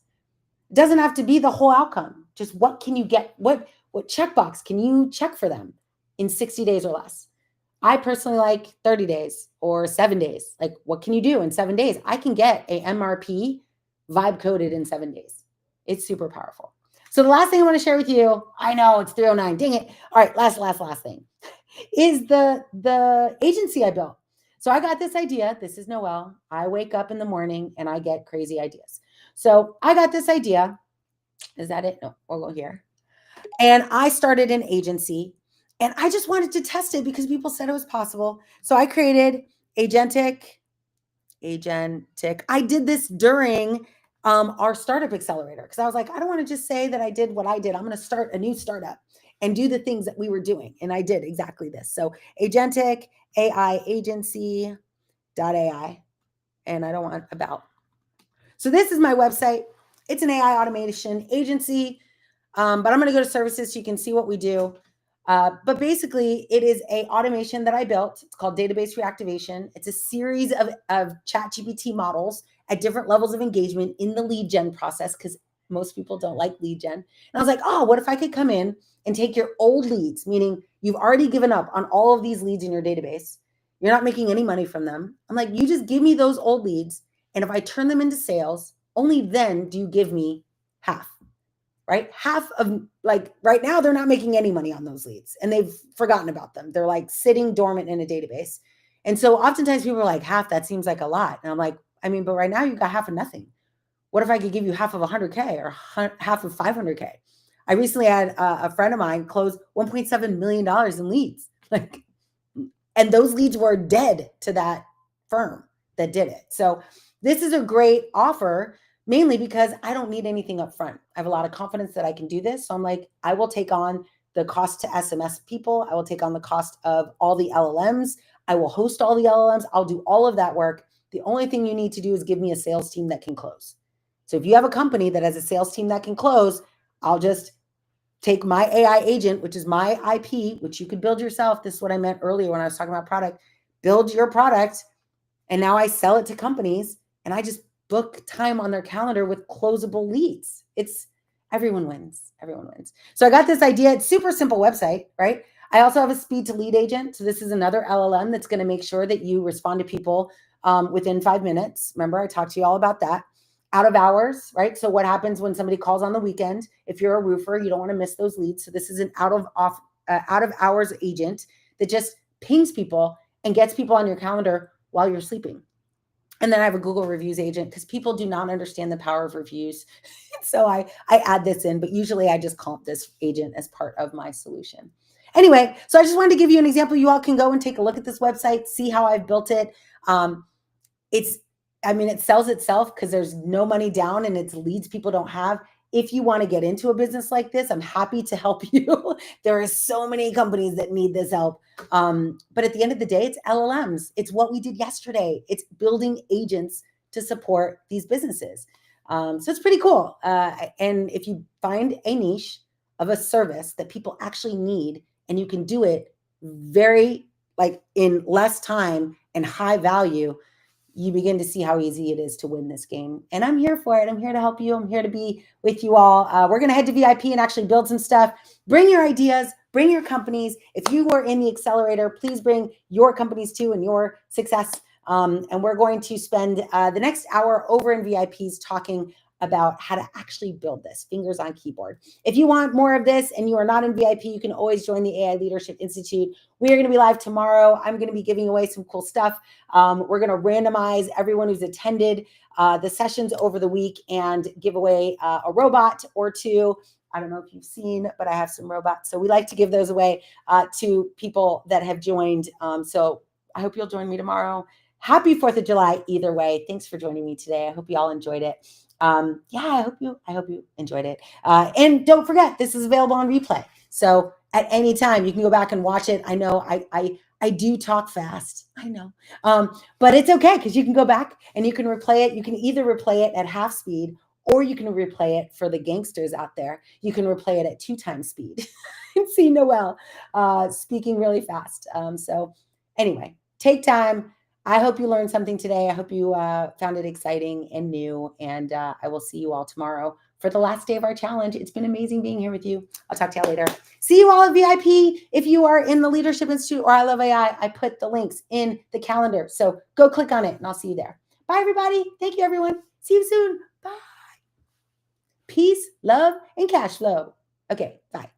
It doesn't have to be the whole outcome. Just what can you get? What checkbox can you check for them in 60 days or less? I personally like 30 days or 7 days. Like, what can you do in 7 days? I can get a MRP vibe coded in 7 days. It's super powerful. So the last thing I want to share with you, I know it's 3:09, dang it. All right, last thing is the agency I built. So I got this idea. This is Noelle. I wake up in the morning and I get crazy ideas. So I got this idea. Is that it? No, we'll go here. And I started an agency and I just wanted to test it because people said it was possible. So I created Agentic. I did this during our startup accelerator because I was like, I don't want to just say that I did what I did. I'm going to start a new startup and do the things that we were doing. And I did exactly this. So Agentic AI agency.ai. And I don't want about. So this is my website. It's an AI automation agency, but I'm going to go to services so you can see what we do. But basically, it is a automation that I built. It's called database reactivation. It's a series of ChatGPT models at different levels of engagement in the lead gen process, because most people don't like lead gen. And I was like, oh, what if I could come in and take your old leads, meaning you've already given up on all of these leads in your database. You're not making any money from them. I'm like, you just give me those old leads. And if I turn them into sales, only then do you give me half, right? Half of, like, right now, they're not making any money on those leads and they've forgotten about them. They're like sitting dormant in a database. And so oftentimes people are like, half, that seems like a lot. And I'm like, I mean, but right now you've got half of nothing. What if I could give you half of 100K or half of 500K? I recently had a friend of mine close $1.7 million in leads. Like, and those leads were dead to that firm that did it. So this is a great offer, mainly because I don't need anything up front. I have a lot of confidence that I can do this. So I'm like, I will take on the cost to SMS people. I will take on the cost of all the LLMs. I will host all the LLMs. I'll do all of that work. The only thing you need to do is give me a sales team that can close. So if you have a company that has a sales team that can close, I'll just take my AI agent, which is my IP, which you could build yourself. This is what I meant earlier when I was talking about product. Build your product, and now I sell it to companies, and I just book time on their calendar with closable leads. It's everyone wins. Everyone wins. So I got this idea. It's super simple website, right? I also have a speed to lead agent. So this is another LLM that's going to make sure that you respond to people within 5 minutes. Remember, I talked to you all about that. Out of hours, right? So what happens when somebody calls on the weekend? If you're a roofer, you don't want to miss those leads. So this is an out of hours agent that just pings people and gets people on your calendar while you're sleeping. And then I have a Google reviews agent because people do not understand the power of reviews. So I add this in, but usually I just comp this agent as part of my solution. Anyway, so I just wanted to give you an example. You all can go and take a look at this website, see how I've built it. It's, I mean, it sells itself because there's no money down and it's leads people don't have. If you want to get into a business like this, I'm happy to help you. There are so many companies that need this help. But at the end of the day, it's LLMs. It's what we did yesterday. It's building agents to support these businesses. So it's pretty cool. And if you find a niche of a service that people actually need, and you can do it very, like, in less time and high value, you begin to see how easy it is to win this game. And I'm here for it. I'm here to help you. I'm here to be with you all. We're going to head to VIP and actually build some stuff. Bring your ideas, bring your companies. If you were in the accelerator, please bring your companies too and your success. And we're going to spend the next hour over in VIPs talking about how to actually build this, fingers on keyboard. If you want more of this and you are not in VIP, you can always join the AI Leadership Institute. We are going to be live tomorrow. I'm going to be giving away some cool stuff. We're going to randomize everyone who's attended the sessions over the week and give away a robot or two. I don't know if you've seen, but I have some robots. So we like to give those away to people that have joined. So I hope you'll join me tomorrow. Happy 4th of July either way. Thanks for joining me today. I hope you all enjoyed it. I hope you enjoyed it. And don't forget, this is available on replay. So at any time, you can go back and watch it. I know I do talk fast. I know. But it's okay because you can go back and you can replay it. You can either replay it at half speed or you can replay it for the gangsters out there. You can replay it at 2 times speed and see Noelle speaking really fast. So anyway, take time. I hope you learned something today. I hope you found it exciting and new. And I will see you all tomorrow for the last day of our challenge. It's been amazing being here with you. I'll talk to you all later. See you all at VIP. If you are in the Leadership Institute or I Love AI, I put the links in the calendar. So go click on it and I'll see you there. Bye, everybody. Thank you, everyone. See you soon. Bye. Peace, love, and cash flow. Okay, bye.